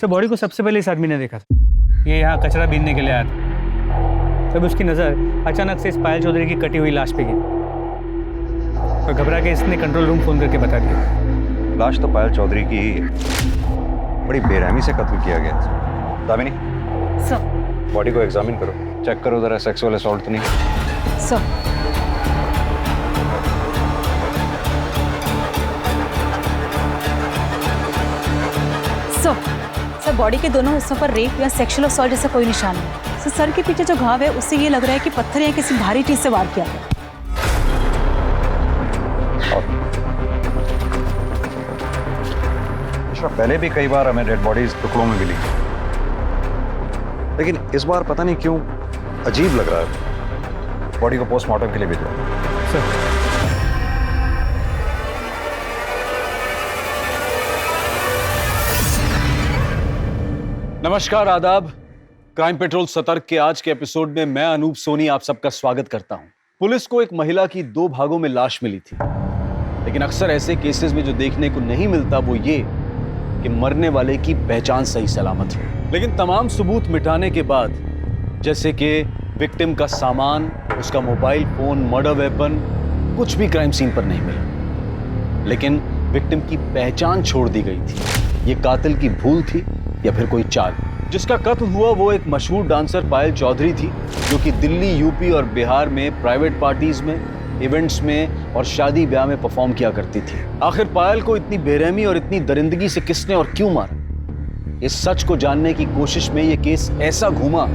Sir body को सबसे पहले इस आदमी ने देखा था। ये यहाँ कचरा बीनने के लिए आया था। तब उसकी नज़र अचानक से इस पायल चौधरी की कटी हुई लाश पे गिरी और घबरा के इसने कंट्रोल रूम फोन करके बता दिया। लाश तो पायल चौधरी की ही है। बड़ी बेरहमी से कत्ल किया गया। दामिनी सर, बॉडी को एग्जामिन करो, चेक करो जरा सेक्सुअल असॉल्ट तो नहीं। सर। सर बॉडी के दोनों हिस्सों पर रेप या सेक्सुअल असॉल्ट जैसा कोई निशान नहीं। सर के पीछे जो घाव है उससे ये लग रहा है कि पत्थर या किसी भारी चीज से वार किया गया। पहले भी कई बार हमें डेड बॉडीज टुकड़ों में मिली, लेकिन इस बार पता नहीं क्यों अजीब लग रहा है। बॉडी को पोस्टमार्टम के लिए भेजो। सर नमस्कार, आदाब। क्राइम पेट्रोल सतर्क के आज के एपिसोड में मैं अनूप सोनी आप सबका स्वागत करता हूं। पुलिस को एक महिला की 2 भागों में लाश मिली थी, लेकिन अक्सर ऐसे केसेस में जो देखने को नहीं मिलता वो ये कि मरने वाले की पहचान सही सलामत हो। लेकिन तमाम सबूत मिटाने के बाद, जैसे कि विक्टिम का सामान, उसका मोबाइल फोन, मर्डर वेपन, कुछ भी क्राइम सीन पर नहीं मिला। लेकिन विक्टिम की पहचान छोड़ दी गई थी। ये कातिल की भूल थी या फिर कोई चाल। जिसका कत्ल हुआ वो एक मशहूर डांसर पायल चौधरी थी, जो कि दिल्ली, यूपी और बिहार में प्राइवेट पार्टीज में, इवेंट्स में और शादी ब्याह में परफॉर्म किया करती थी। आखिर पायल को इतनी बेरहमी और इतनी दरिंदगी से किसने और क्यों मारा? इस सच को जानने की कोशिश में ये केस ऐसा घूमा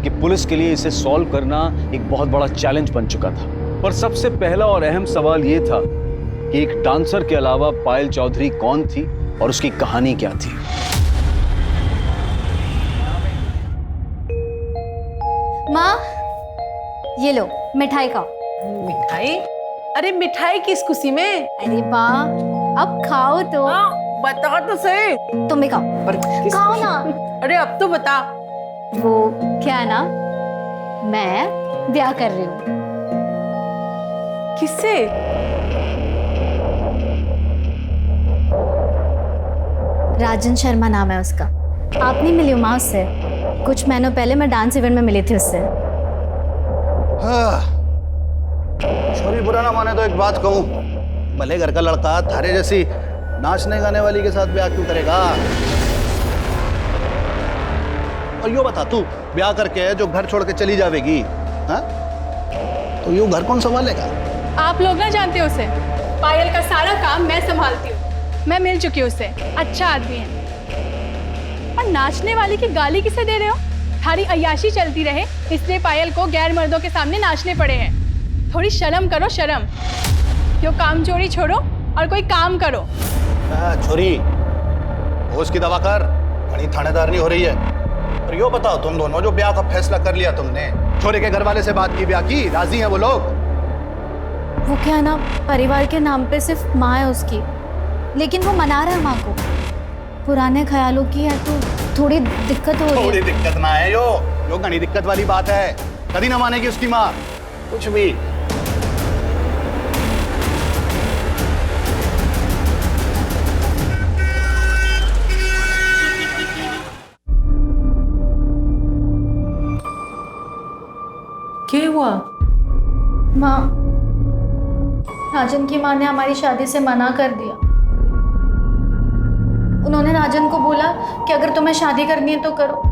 कि पुलिस के लिए इसे सॉल्व करना एक बहुत बड़ा चैलेंज बन चुका था। पर सबसे पहला और अहम सवाल ये था कि एक डांसर के अलावा पायल चौधरी कौन थी और उसकी कहानी क्या थी। माँ, ये लो मिठाई खाओ। मिठाई? अरे मिठाई किस खुशी में? अरे माँ, अब खाओ तो। बता तो सही। तुम भी खाओ। पर खाओ ना। अरे अब तो बता। वो क्या है ना, मैं ब्याह कर रही हूँ। किससे? राजन शर्मा नाम है उसका। आप नहीं मिली हो माँ उससे? कुछ महीनों पहले मैं डांस इवेंट में मिली थी उससे। छोरी बुरा ना माने तो एक बात कहूँ, भले घर का लड़का थारे जैसी नाचने गाने वाली के साथ ब्याह क्यों करेगा? और यो बता, तू ब्याह करके जो घर छोड़ के चली जाएगी, हाँ? तो यूं घर कौन संभालेगा? आप लोग ना जानते हो उसे। पायल का सारा काम मैं संभालती हूँ। मैं मिल चुकी हूँ उससे, अच्छा आदमी है। और नाचने वाली की गाली किसे दे रहे हो? थारी अय्याशी चलती रहे इसलिए पायल को गैर मर्दों के सामने नाचने पड़े हैं। थोड़ी शर्म करो, शर्म। क्यों काम चोरी छोड़ो और कोई काम करो। छोरी, होश की दवा कर, बड़ी थानेदार नहीं हो रही है। और यो बताओ, तुम दोनों जो ब्याह का फैसला कर लिया तुमने, छोरे के घर वाले से बात की, ब्याह की, राजी हैं वो लोग? वो क्या है ना, परिवार के नाम पे सिर्फ माँ है उसकी, लेकिन वो मना रहा है माँ को। पुराने ख्यालों की है तो थोड़ी दिक्कत हो रही है। थोड़ी दिक्कत ना है यो घनी दिक्कत वाली बात है। कभी ना मानेगी उसकी माँ कुछ भी। क्या हुआ? माँ, राजन की माँ ने हमारी शादी से मना कर दिया। उन्होंने राजन को बोला कि अगर तुम्हें शादी करनी है तो करो,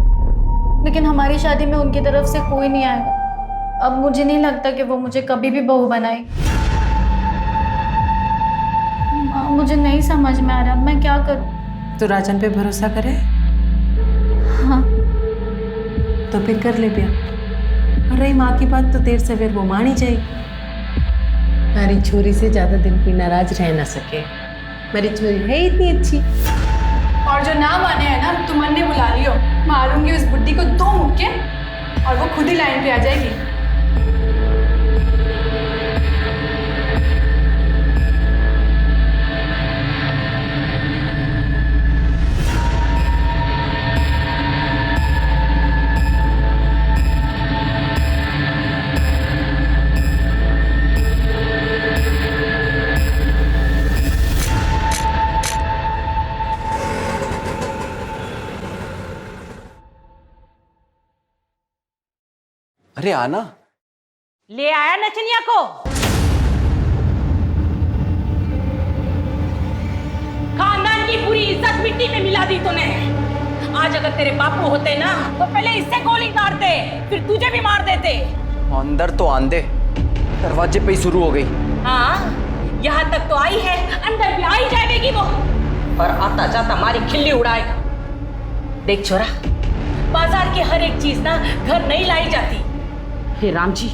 लेकिन हमारी शादी में उनकी तरफ से कोई नहीं आएगा। अब मुझे नहीं लगता कि वो मुझे कभी भी बहू बनाएगी। माँ, मुझे नहीं समझ में आ रहा, मैं क्या करूँ? तो राजन पे भरोसा करे? हाँ। तो फिर कर ले ब्याह। और रही माँ की बात, तो देर सवेर वो मान ही जाएगी। हमारी छोरी से ज्यादा दिन कोई नाराज रह ना सके। मेरी छोरी है इतनी अच्छी। और जो ना माने है ना, तुमन ने बुला लियो। मारूंगी उस बुड्ढी को 2 मुक्के और वो खुद ही लाइन पे आ जाएगी। अरे आना। ले आया नचनिया को। खानदान की पूरी इज्जत मिट्टी में मिला दी तूने। आज अगर तेरे बापू होते ना तो पहले इससे गोली मारते, फिर तुझे भी मार देते। अंदर तो आंदे, दरवाजे पे ही शुरू हो गई। हाँ, यहाँ तक तो आई है, अंदर भी आई जाएगी वो। पर आता जाता हमारी खिल्ली उड़ाएगा। देख छोरा, बाजार की हर एक चीज ना घर नहीं लाई जाती। हे राम जी,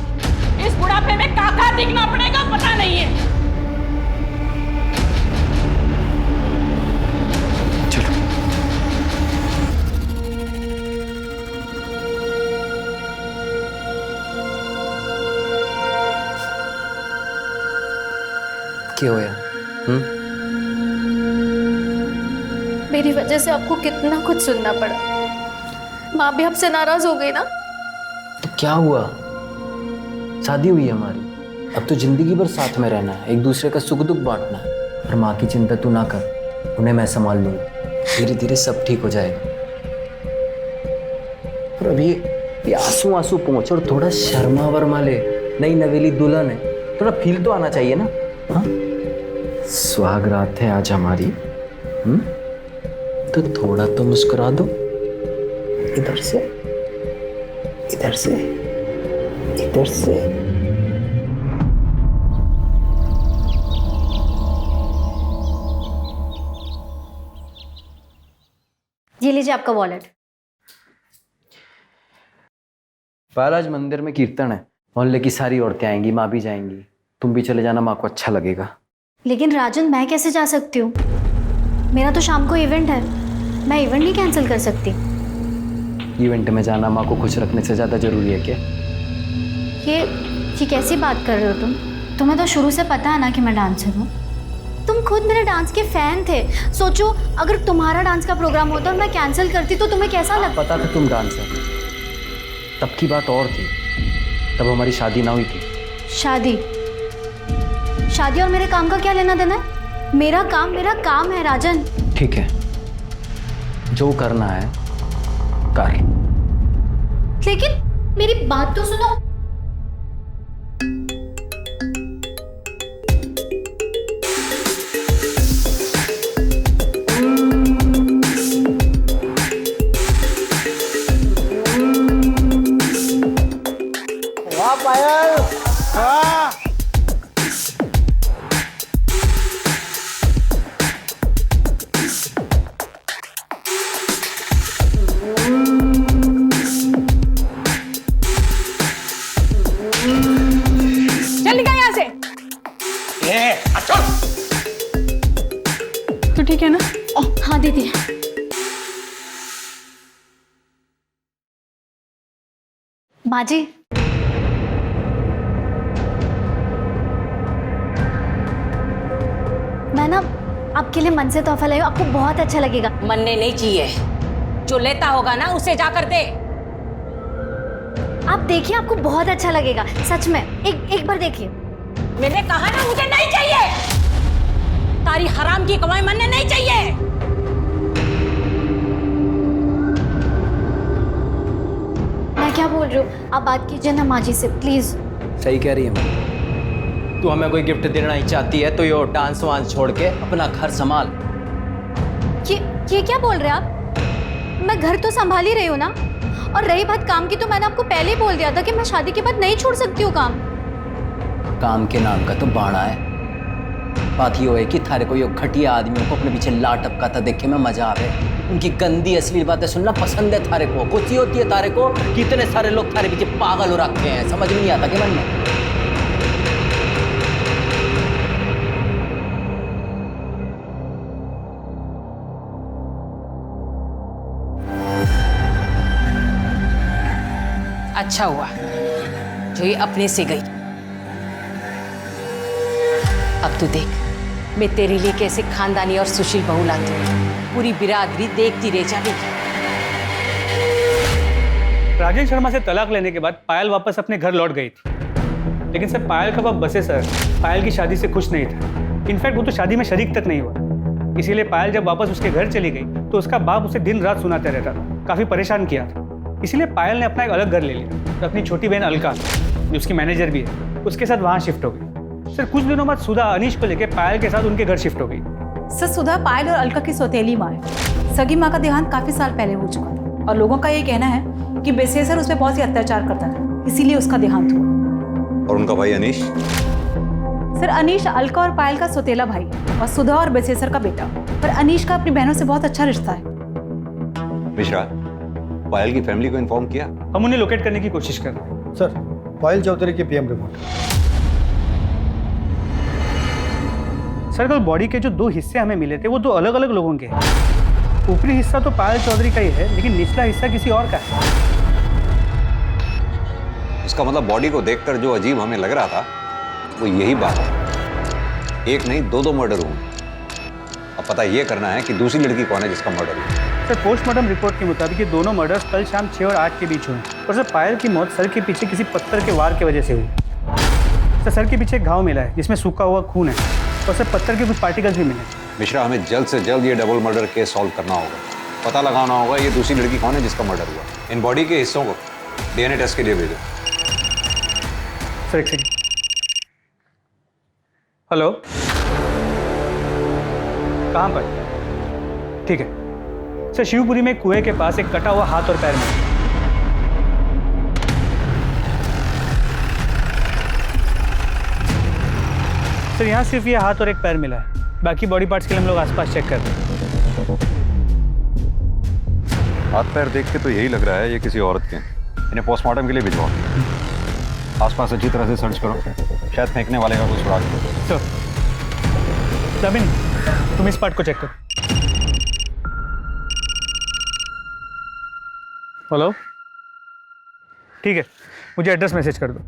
इस बुढ़ापे में काका दिखना पड़ेगा पता नहीं है। चलो। क्या होया? मेरी वजह से आपको कितना कुछ सुनना पड़ा। माँ भी आपसे नाराज हो गई ना। तो क्या हुआ? शादी हुई हमारी, अब तो जिंदगी भर साथ में रहना है, एक दूसरे का सुख दुख बांटना है। और माँ की चिंता तू ना कर, उन्हें मैं संभाल लूंगा। धीरे धीरे सब ठीक हो जाएगा। और अभी ये आंसू आंसू पहुंच और थोड़ा शर्मा वर्मा ले। नई नवेली दुल्हन है, थोड़ा फील तो आना चाहिए ना। हाँ, सुहाग रात है आज हमारी। तो थोड़ा तो मुस्कुरा दो। इधर से, इधर से, इधर से। ये लीजिए आपका वॉलेट। पायल, आज मंदिर में कीर्तन है, मोहल्ले की सारी औरतें आएंगी, माँ भी जाएंगी। तुम भी चले जाना, माँ को अच्छा लगेगा। लेकिन राजन, मैं कैसे जा सकती हूँ? मेरा तो शाम को इवेंट है, मैं इवेंट नहीं कैंसिल कर सकती। इवेंट में जाना माँ को खुश रखने से ज़्यादा जरूरी है क्या? ये कैसी बात कर रहे हो तुम? तुम्हें तो शुरू से पता है ना कि मैं डांसर हूँ। तुम खुद मेरे डांस के फैन थे। सोचो, अगर तुम्हारा डांस का प्रोग्राम होता और मैं कैंसिल करती तो तुम्हें कैसा लगता? पता था तुम डांसर। तब की बात और थी, तब हमारी शादी ना हुई थी। शादी और मेरे काम का क्या लेना देना है? मेरा काम है राजन। ठीक है, जो करना है कर। लेकिन मेरी बात तो सुनो। वाह पायल, वाह। चल निकल यहाँ से। तो ठीक है ना? हाँ दीदी। माँ जी, मैं ना आपके लिए मन से तोहफा लाई हूँ, आपको बहुत अच्छा लगेगा। मनने नहीं चाहिए, जो लेता होगा ना उसे जाकर दे। आप देखिए, आपको बहुत अच्छा लगेगा, सच में। एक बार देखिए। मैंने कहा ना मुझे नहीं चाहिए। तारी हराम की कमाई मनने नहीं चाहिए। मैं क्या बोल रही हूँ, आप बात कीजिए ना माँ जी से, प्लीज। सही कह रही है माँ। तू हमें कोई गिफ्ट देना ही चाहती है तो ये डांस वांस छोड़ के अपना घर संभाल। ये क्या बोल रहे हैं आप? मैं घर तो संभाल ही रही हूँ ना। और रही बात काम की, तो मैंने आपको पहले ही बोल दिया था कि मैं शादी के बाद नहीं छोड़ सकती हूँ काम। काम के नाम का तो बाड़ा है। बात ये है कि थारे को ये घटिया आदमियों को अपने पीछे लाट टपकाता देखे में मजा आवे। उनकी गंदी असली बातें सुनना पसंद है थारे को। खुशी होती है थारे को कि इतने सारे लोग थारे पीछे पागल हो रखे हैं। समझ में नहीं आता कि मन में? अच्छा हुआ जो ये अपने से गई। अब तू देख, मैं तेरे लिए कैसे खानदानी और सुशील बहू लाती हूँ। पूरी बिरादरी देखती रह जाएगी। राजेश शर्मा से तलाक लेने के बाद पायल वापस अपने घर लौट गई थी, लेकिन सर पायल का बाप बसे सर पायल की शादी से खुश नहीं था। इनफैक्ट वो तो शादी में शरीक तक नहीं हुआ। इसीलिए पायल जब वापस उसके घर चली गई तो उसका बाप उसे दिन रात सुनाते रहता था, काफी परेशान किया था। इसलिए पायल ने अपना एक अलग घर ले लिया। तो अपनी छोटी बहन अलका, जो उसकी मैनेजर भी है, उसके साथ वहाँ शिफ्ट हो गई। सर कुछ दिनों बाद सुधा अनीश को लेकर पायल के साथ उनके घर शिफ्ट हो गई। सर सुधा पायल और अलका की सौतेली माँ है। सगी माँ का देहांत काफी साल पहले हो चुका था और लोगों का ये कहना है कि बेसेसर उस पर बहुत ही अत्याचार करता था, इसीलिए उसका देहांत हुआ। और उनका भाई अनीश? सर अनीश अलका और पायल का सौतेला भाई और सुधा और बेसेसर का बेटा। पर अनीश का अपनी बहनों से बहुत अच्छा रिश्ता है। मिश्रा, पायल की फैमिली को इन्फॉर्म किया? हम उन्हें लोकेट करने की कोशिश कर रहे हैं। सर पायल चौधरी की पीएम रिपोर्ट। सर कल बॉडी के जो 2 हिस्से हमें मिले थे वो 2 अलग अलग लोगों के हैं। ऊपरी हिस्सा तो पायल चौधरी का ही है, लेकिन निचला हिस्सा किसी और का है। इसका मतलब बॉडी को देखकर जो अजीब हमें लग रहा था वो यही बात है। एक नहीं 2 मर्डर हुए। अब पता ये करना है कि दूसरी लड़की कौन है जिसका मर्डर हुआ। सर पोस्टमार्टम रिपोर्ट के मुताबिक ये दोनों मर्डर्स कल शाम 6 और 8 के बीच हुए। और सर पायल की मौत सर के पीछे किसी पत्थर के वार की वजह से हुई। सर के पीछे एक घाव मिला है जिसमें सूखा हुआ खून है और सर पत्थर के कुछ पार्टिकल्स भी मिले। मिश्रा, हमें जल्द से जल्द ये डबल मर्डर केस सॉल्व करना होगा। पता लगाना होगा ये दूसरी लड़की कौन है जिसका मर्डर हुआ। इन बॉडी के हिस्सों को डीएनए टेस्ट के लिए भेजो। सर एक सेकंड। हेलो, कहाँ पर? ठीक है सर, शिवपुरी में कुएं के पास एक कटा हुआ हाथ और पैर मिला। सर यहाँ सिर्फ ये हाथ और एक पैर मिला है, बाकी बॉडी पार्ट्स के लिए हम लोग आसपास चेक कर रहे हैं। हाथ पैर देख के तो यही लग रहा है ये किसी औरत के। इन्हें पोस्टमार्टम के लिए भिजवाओ। आसपास अच्छी तरह से सर्च करो, शायद फेंकने वाले का कुछ सुराग हो। सर जमीन, तुम इस पार्ट को चेक करो। हेलो, ठीक है, मुझे एड्रेस मैसेज कर दो।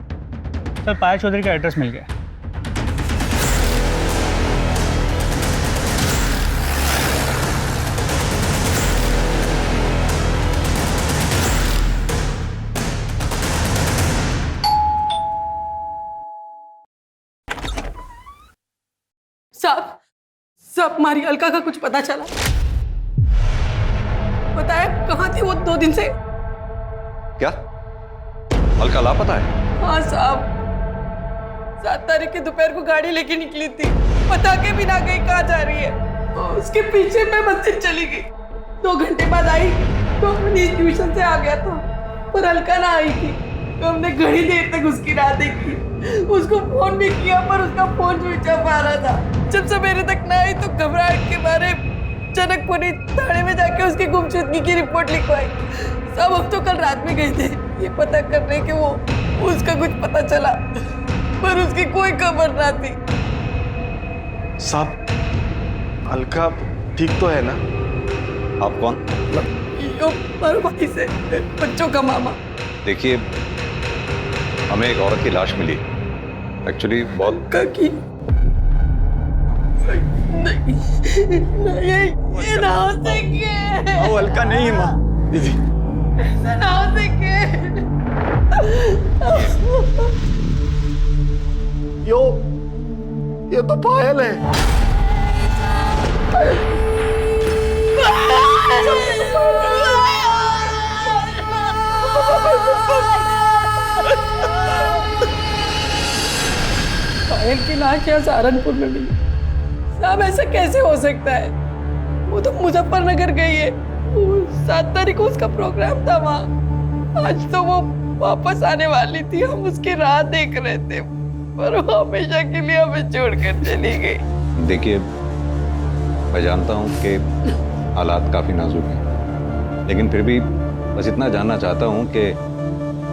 सर पायल चौधरी का एड्रेस मिल गया। सब हमारी अलका का कुछ पता चला? बताया कहाँ थी वो 2 दिन से? क्या अलका लापता है? हाँ साहब, 7 तारीख की दोपहर को गाड़ी लेके निकली थी, बता के भी ना गई कहाँ जा रही है। और उसके पीछे मैं मंदिर चली गई। 2 घंटे बाद आई तो अनीश ट्यूशन से आ गया था, पर अलका ना आई थी। तो हमने घड़ी देर तक उसकी राह देखी, उसको फोन भी किया पर उसका फोन स्विच ऑफ आ रहा था। जब सवेरे तक ना आई तो घबराहट के मारे जनकपुरी थाने में जाके उसकी गुमशुदगी की रिपोर्ट लिखवाई। सब हम तो कल रात में गए थे ये पता करने कि वो उसका कुछ पता चला, पर उसकी कोई खबर ना थी। साहब अलका ठीक तो है ना? आप कौन? मारो भाई से, बच्चों का मामा। देखिए, हमें एक औरत की लाश मिली, एक्चुअली बहुत काकी। नहीं, ये ना हो सके। वो अलका नहीं माँ, दीदी ना हो सके। ये तो पायल है। पायल की लाश यहाँ सहारनपुर में मिली। साहब ऐसा कैसे हो सकता है? वो तो मुजफ्फरनगर गई है। 7 तारीख को उसका प्रोग्राम था वहाँ। आज तो वो वापस आने वाली थी, हम उसकी राह देख रहे थे, पर वो हमेशा के लिए हमें छोड़कर चली गई। देखिए, मैं जानता हूँ कि हालात काफी नाजुक हैं, लेकिन फिर भी बस इतना जानना चाहता हूँ कि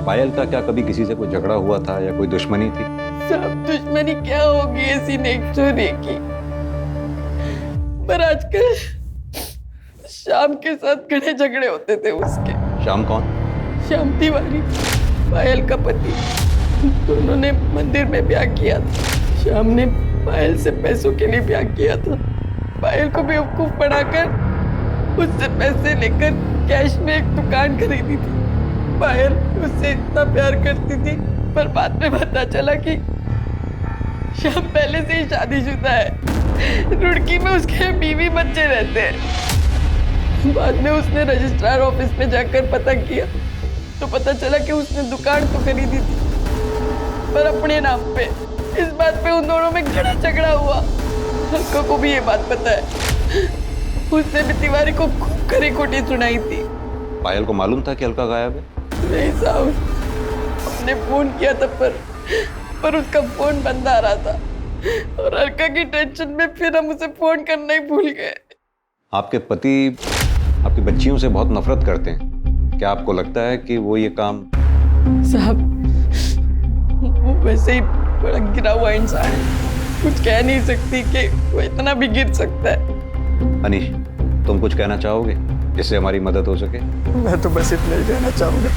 पायल का क्या कभी किसी से कोई झगड़ा हुआ था या कोई दुश्मनी थी? सब दुश्मनी क्या होगी ऐसी नेक्चुरी की, पर आजकल शाम के साथ घने झगड़े होते थे उसके। शाम कौन? श्याम तिवारी, पायल का पति। दोनों ने मंदिर में ब्याह किया था। श्याम ने पायल से पैसों के लिए ब्याह किया था। पायल को बेवकूफ बनाकर उससे पैसे लेकर कैश में एक दुकान खरीदी थी। पायल उससे इतना प्यार करती थी, पर बाद में पता चला कि श्याम पहले से ही शादीशुदा है। रुड़की में उसके बीवी बच्चे रहते हैं। बाद में उसने रजिस्ट्रार ऑफिस में जाकर पता किया तो पता चला कि उसने दुकान तो खरीदी थी पर अपने नाम पे। इस बात पे उन दोनों में घड़ा झगड़ा हुआ। अलका को भी ये बात पता है। उसने भी तिवारी को खूब खरी खोटी सुनाई थी। पायल को मालूम था कि अलका गायब है? नहीं साहब, हमने फोन किया था पर उसका फोन बंद आ रहा था और अलका की टेंशन में फिर हम उसे फोन करना ही भूल गए। आपके पति आपकी बच्चियों से बहुत नफरत करते हैं। क्या आपको लगता है कि वो ये काम? साहब, वो वैसे ही बड़ा गिरा हुआ इंसान है। कुछ कह नहीं सकती कि वो इतना भी गिर सकता है। अनीश, तुम कुछ कहना चाहोगे जिससे हमारी मदद हो सके? मैं तो बस इतना ही कहना चाहूंगा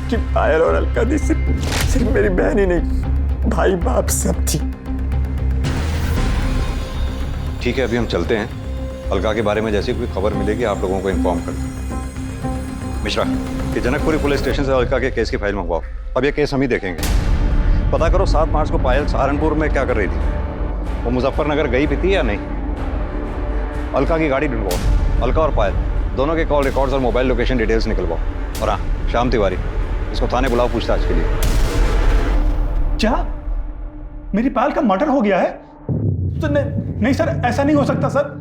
कि पायल और अलका दी सिर्फ मेरी बहन ही नहीं, भाई बाप सब थी। ठीक है, अभी हम चलते हैं। अलका के बारे में जैसी कोई खबर मिलेगी आप लोगों को इन्फॉर्म कर दें। मिश्रा, ये जनकपुरी पुलिस स्टेशन से अलका के केस की फाइल मंगवाओ। अब ये केस हम ही देखेंगे। पता करो 7 मार्च को पायल सहारनपुर में क्या कर रही थी। वो मुजफ्फरनगर गई भी थी या नहीं? अलका की गाड़ी ढूंढवाओ। अलका और पायल दोनों के कॉल रिकॉर्ड्स और मोबाइल लोकेशन डिटेल्स निकलवाओ। और हाँ, श्याम तिवारी, इसको थाने बुलाओ पूछताछ के लिए। क्या मेरी पायल का मर्डर हो गया है? तो नहीं सर, ऐसा नहीं हो सकता सर।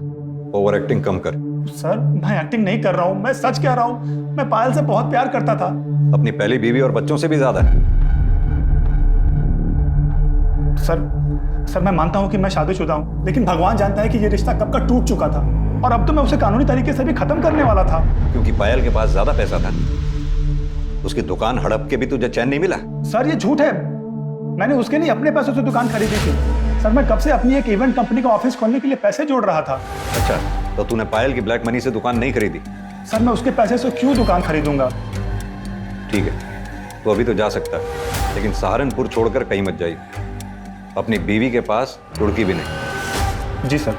ओवर एक्टिंग कम कर। सर, मैं एक्टिंग नहीं कर रहा हूँ, मैं सच कह रहा हूँ। मैं पायल से बहुत प्यार करता था। अपनी पहली बीवी और बच्चों से भी ज्यादा। सर मैं मानता हूँ कि मैं शादीशुदा हूँ, लेकिन भगवान जानता है कि ये रिश्ता कब का टूट चुका था और अब तो मैं उसे कानूनी तरीके से भी खत्म करने वाला था। क्योंकि पायल के पास ज्यादा पैसा था। उसकी दुकान हड़प के भी तुझे चैन नहीं मिला। सर, ये झूठ है। मैंने उसके लिए अपने पैसों से दुकान खरीदी थी। सर, मैं कब से अपनी एक इवेंट कंपनी का ऑफिस खोलने के लिए पैसे जोड़ रहा था। अच्छा, तो तूने पायल की ब्लैक मनी से दुकान नहीं खरीदी? सर, मैं उसके पैसे से क्यों दुकान खरीदूंगा? ठीक है, तो अभी तो जा सकता है, लेकिन सहारनपुर छोड़कर कहीं मत जाइए। अपनी बीवी के पास रुड़की भी नहीं। जी सर।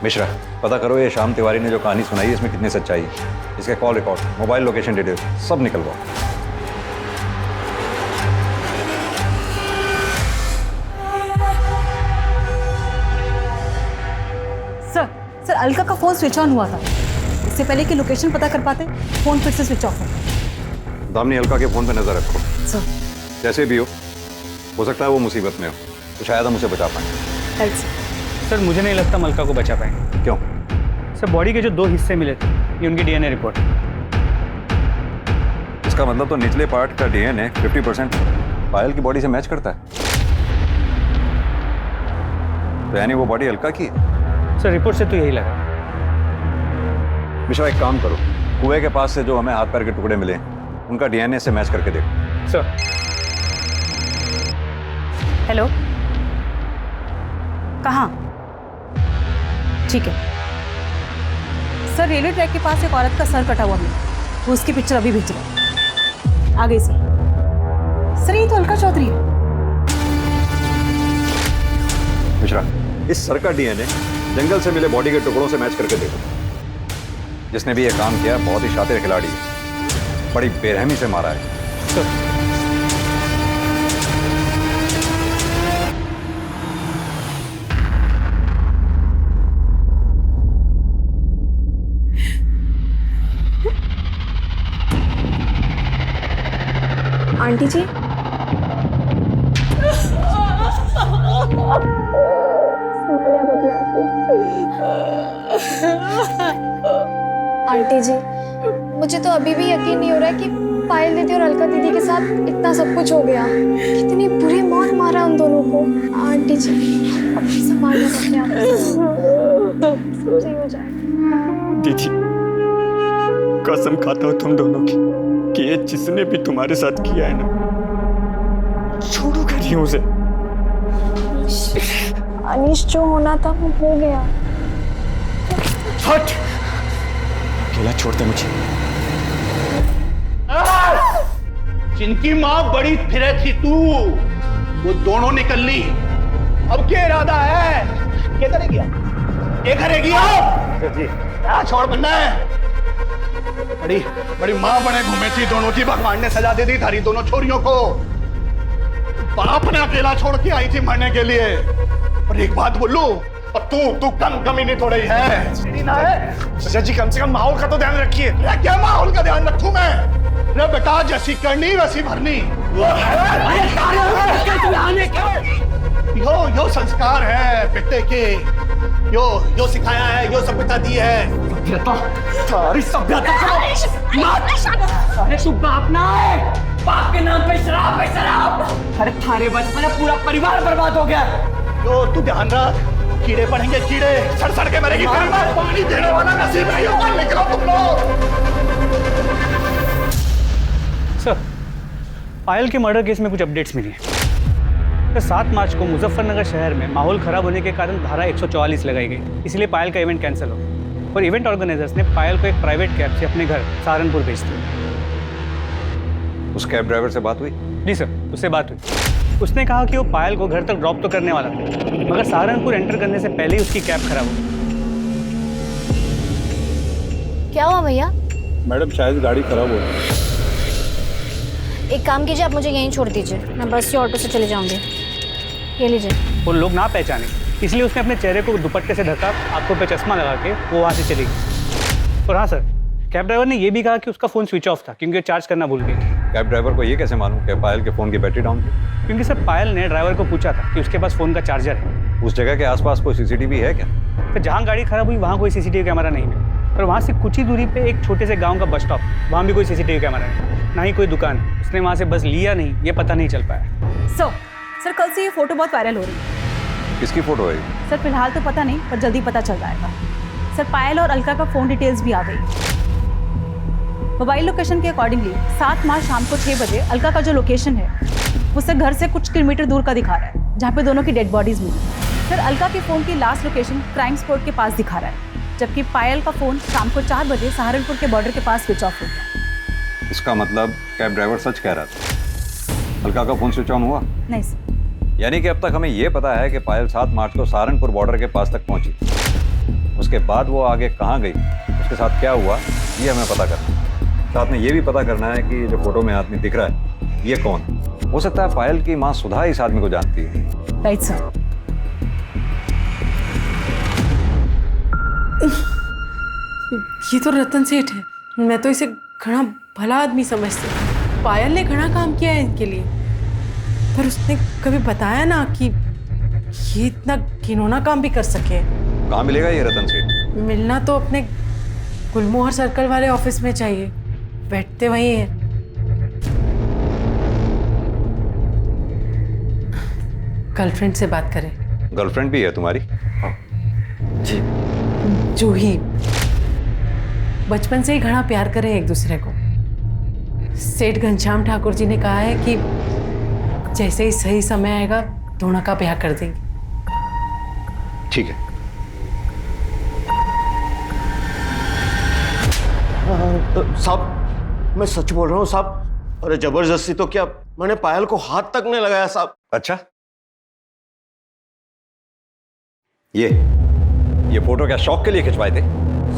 मिश्रा, पता करो ये श्याम तिवारी ने जो कहानी सुनाई है इसमें कितनी सच्चाई है। इसके call record, mobile location details सब निकलवाओ। सर, अलका का फोन स्विच ऑन हुआ था। इससे पहले कि लोकेशन पता कर पाते, फोन फिर से स्विच ऑफ है। दामिनी, अलका के फोन पे नजर रखो। सर, जैसे भी हो सकता है वो मुसीबत में हो, तो शायद हम उसे बचा पाएं। सर, मुझे नहीं लगता हम अलका को बचा पाएंगे। क्यों? सर, बॉडी के जो 2 हिस्से मिले थे, ये उनकी डीएनए रिपोर्ट। इसका मतलब तो निचले पार्ट का डीएनए 50% पायल की बॉडी से मैच करता है। तो यानी वो बॉडी अलका की है? सर, रिपोर्ट से तो यही लगा। मिश्रा, एक काम करो, कुएं के पास से जो हमें हाथ पैर के टुकड़े मिले उनका डीएनए से मैच करके देखो। सर। हेलो, कहाँ? ठीक है सर, रेलवे ट्रैक के पास एक औरत का सर कटा हुआ मिला। वो उसकी पिक्चर अभी भेज रहा है। आ गई सर। ये तो अलका चौधरी है। मिश्रा, इस सर का डीएनए जंगल से मिले बॉडी के टुकड़ों से मैच करके देखो। जिसने भी ये काम किया बहुत ही शातिर खिलाड़ी है, बड़ी बेरहमी से मारा है। आंटी जी, आंटी जी, मुझे तो अभी भी यकीन नहीं हो रहा है कि पायल दीदी और अलका दीदी के साथ इतना सब कुछ हो गया। कितनी बुरी मौत मारा उन दोनों को। आंटी जी, अपनी संभालना अपने आप, सही हो जाएगा। दीदी, कसम खाता हूँ तुम दोनों की कि ये जिसने भी तुम्हारे साथ किया है ना, छोड़ोगे नहीं उसे। अनीश, जो होना था वो हो गया। हट, अकेला छोड़ दे मुझे। जिनकी माँ बड़ी फिरे थी तू, वो दोनों निकल ली। अब क्या इरादा है? क्या करेगी? क्या करेगी आप? जी, क्या छोड़ बनना है? बड़ी बड़ी माँ बने घूमे थी दोनों की, भगवान ने सजा दे दी थारी दोनों छोरियों को। बाप ने अकेला छोड़ के आई थी मरने के लिए। और एक बात बोलूं, और तू कमी नहीं थोड़ी है। सीढ़ी ना है सजा जी, कम से कम माहौल का तो ध्यान रखिए। क्या माहौल का ध्यान रखूं मैं? रे बेटा, जैसी करनी वैसी भरनी। यो संस्कार है बेटे के, यो सिखाया है, यो सभ्यता दी है। सारी सभ्यता अरे तू बाप ना है, बाप के नाम पे शराब है शराब। अरे थारे बचपन में पूरा परिवार बर्बाद हो गया। यो तू ध्यान रख, कीड़े पड़ेंगे कीड़े, सड़ के मरेगी। पानी देने वाला नसीब नहीं होगा। निकलो तुम लोग। सर, पायल के मर्डर केस में कुछ अपडेट्स मिली हैं। 7 मार्च को मुजफ्फरनगर शहर में माहौल खराब होने के कारण धारा 144 लगाई गई, इसलिए पायल का इवेंट कैंसिल हो गया और इवेंट ऑर्गेनाइजर्स ने पायल को एक प्राइवेट कैब से अपने घर सहारनपुर भेज दिया। उस कैब ड्राइवर से बात हुई? जी सर, उससे बात हुई। उसने कहा कि वो पायल को घर तक ड्रॉप तो करने वाला था, मगर सहारनपुर एंटर करने से पहले ही उसकी कैब खराब हो गई। क्या हुआ भैया? मैडम शायद गाड़ी खराब हो गई। एक काम कीजिए, आप मुझे यहीं छोड़ दीजिए, मैं बस या ऑटो से चले जाऊंगी। ये लीजिए। वो लोग ना पहचाने, इसलिए उसने अपने चेहरे को दुपट्टे से ढका, आंखों पे चश्मा लगा के वो वहाँ से चली गई। और हाँ सर, कैब ड्राइवर ने ये भी कहा कि उसका फ़ोन स्विच ऑफ था क्योंकि चार्ज करना भूल गई। कैब ड्राइवर को ये कैसे मालूम कि पायल के फ़ोन की बैटरी डाउन थी? क्योंकि सर पायल ने ड्राइवर को पूछा था कि उसके पास फ़ोन का चार्जर है। उस जगह के आसपास कोई सीसीटीवी है क्या? तो जहाँ गाड़ी खराब हुई वहाँ कोई सीसीटीवी कैमरा नहीं है, और वहाँ से कुछ ही दूरी पे एक छोटे से गांव का बस स्टॉप, वहाँ भी कोई सीसीटीवी कैमरा नहीं, ना ही कोई दुकान। उसने वहाँ से बस लिया नहीं, ये पता नहीं चल पाया। सर कल से ये फोटो बहुत वायरल हो रही है। किसकी फोटो है? सर फिलहाल तो पता नहीं, पर जल्दी पता चल जाएगा। सर पायल और अलका का फ़ोन डिटेल्स भी आ गई। मोबाइल लोकेशन के अकॉर्डिंगली 7 मार्च शाम को 6 बजे अलका का जो लोकेशन है वो सर घर से कुछ किलोमीटर दूर का दिखा रहा है, जहाँ पे दोनों की डेड बॉडीज मिली। सर अलका के फ़ोन की लास्ट लोकेशन क्राइम स्पॉट के पास दिखा रहा है, जबकि पायल का फ़ोन शाम को 4 बजे सहारनपुर के बॉर्डर के पास स्विच ऑफ हो गया। इसका मतलब कैब ड्राइवर सच कह रहा था, अलका का फ़ोन स्विच ऑन हुआ? नहीं सर। यानी कि अब तक हमें ये पता है कि पायल 7 मार्च को सहारनपुर बॉर्डर के पास तक पहुंची। उसके बाद वो आगे कहाँ गई, उसके साथ क्या हुआ, ये हमें पता करना है। साथ में ये भी पता करना है कि जो फोटो में आदमी दिख रहा है ये कौन? हो सकता है पायल की माँ सुधा इस आदमी को जानती है। Right sir. ये तो रतन सेठ है, मैं तो इसे घना भला आदमी समझती हूँ। पायल ने घना काम किया है इनके लिए, पर उसने कभी बताया ना कि ये इतना घिनौना काम भी कर सके। कहाँ मिलेगा ये रतन सेठ? मिलना तो अपने गुलमोहर सर्कल वाले ऑफिस में चाहिए, बैठते वहीं हैं। गर्लफ्रेंड से बात करें। गर्लफ्रेंड भी है तुम्हारी? जी। जूही, बचपन से ही घना प्यार करें एक दूसरे को। सेठ घनश्याम ठाकुर जी ने कहा है कि जैसे ही सही समय आएगा दोनों का ब्याह कर देंगे। ठीक है। साहब मैं सच बोल रहा हूँ साहब। अरे जबरदस्ती तो क्या, मैंने पायल को हाथ तक नहीं लगाया साहब। अच्छा, ये फोटो क्या शौक के लिए खिंचवाए थे?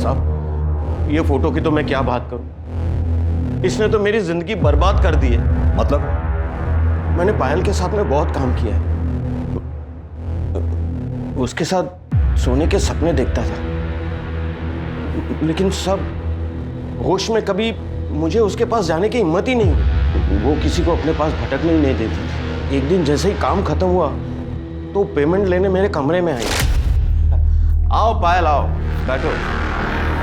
साहब ये फोटो की तो मैं क्या बात करूं, इसने तो मेरी जिंदगी बर्बाद कर दी है। मतलब? मैंने पायल के साथ में बहुत काम किया है, उसके साथ सोने के सपने देखता था, लेकिन सब होश में कभी मुझे उसके पास जाने की हिम्मत ही नहीं हुई। वो किसी को अपने पास भटकने ही नहीं देती। एक दिन जैसे ही काम खत्म हुआ तो पेमेंट लेने मेरे कमरे में आई। आओ पायल आओ, बैठो।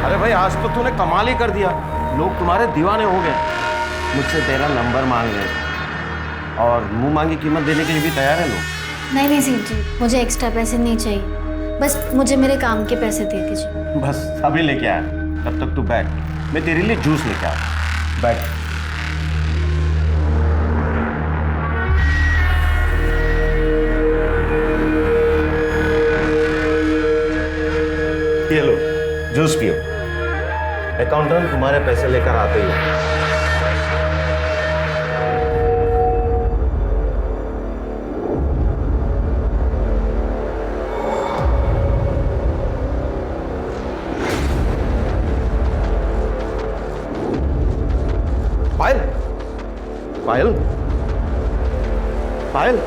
अरे भाई आज तो तूने कमाल ही कर दिया, लोग तुम्हारे दीवाने हो गए। मुझसे तेरा नंबर मांग रहे और मुंह मांगी कीमत देने के लिए भी तैयार है लोग। नहीं नहीं सेठ जी, मुझे एक्स्ट्रा पैसे नहीं चाहिए, बस मुझे मेरे काम के पैसे दे दीजिए। बस अभी लेके आया, तब तक तू बैठ, मैं तेरे लिए जूस लेके आया। बैठ। ये लो जूस पियो, अकाउंटेंट तुम्हारे पैसे लेकर आते ही है। पायल, पायल, पायल,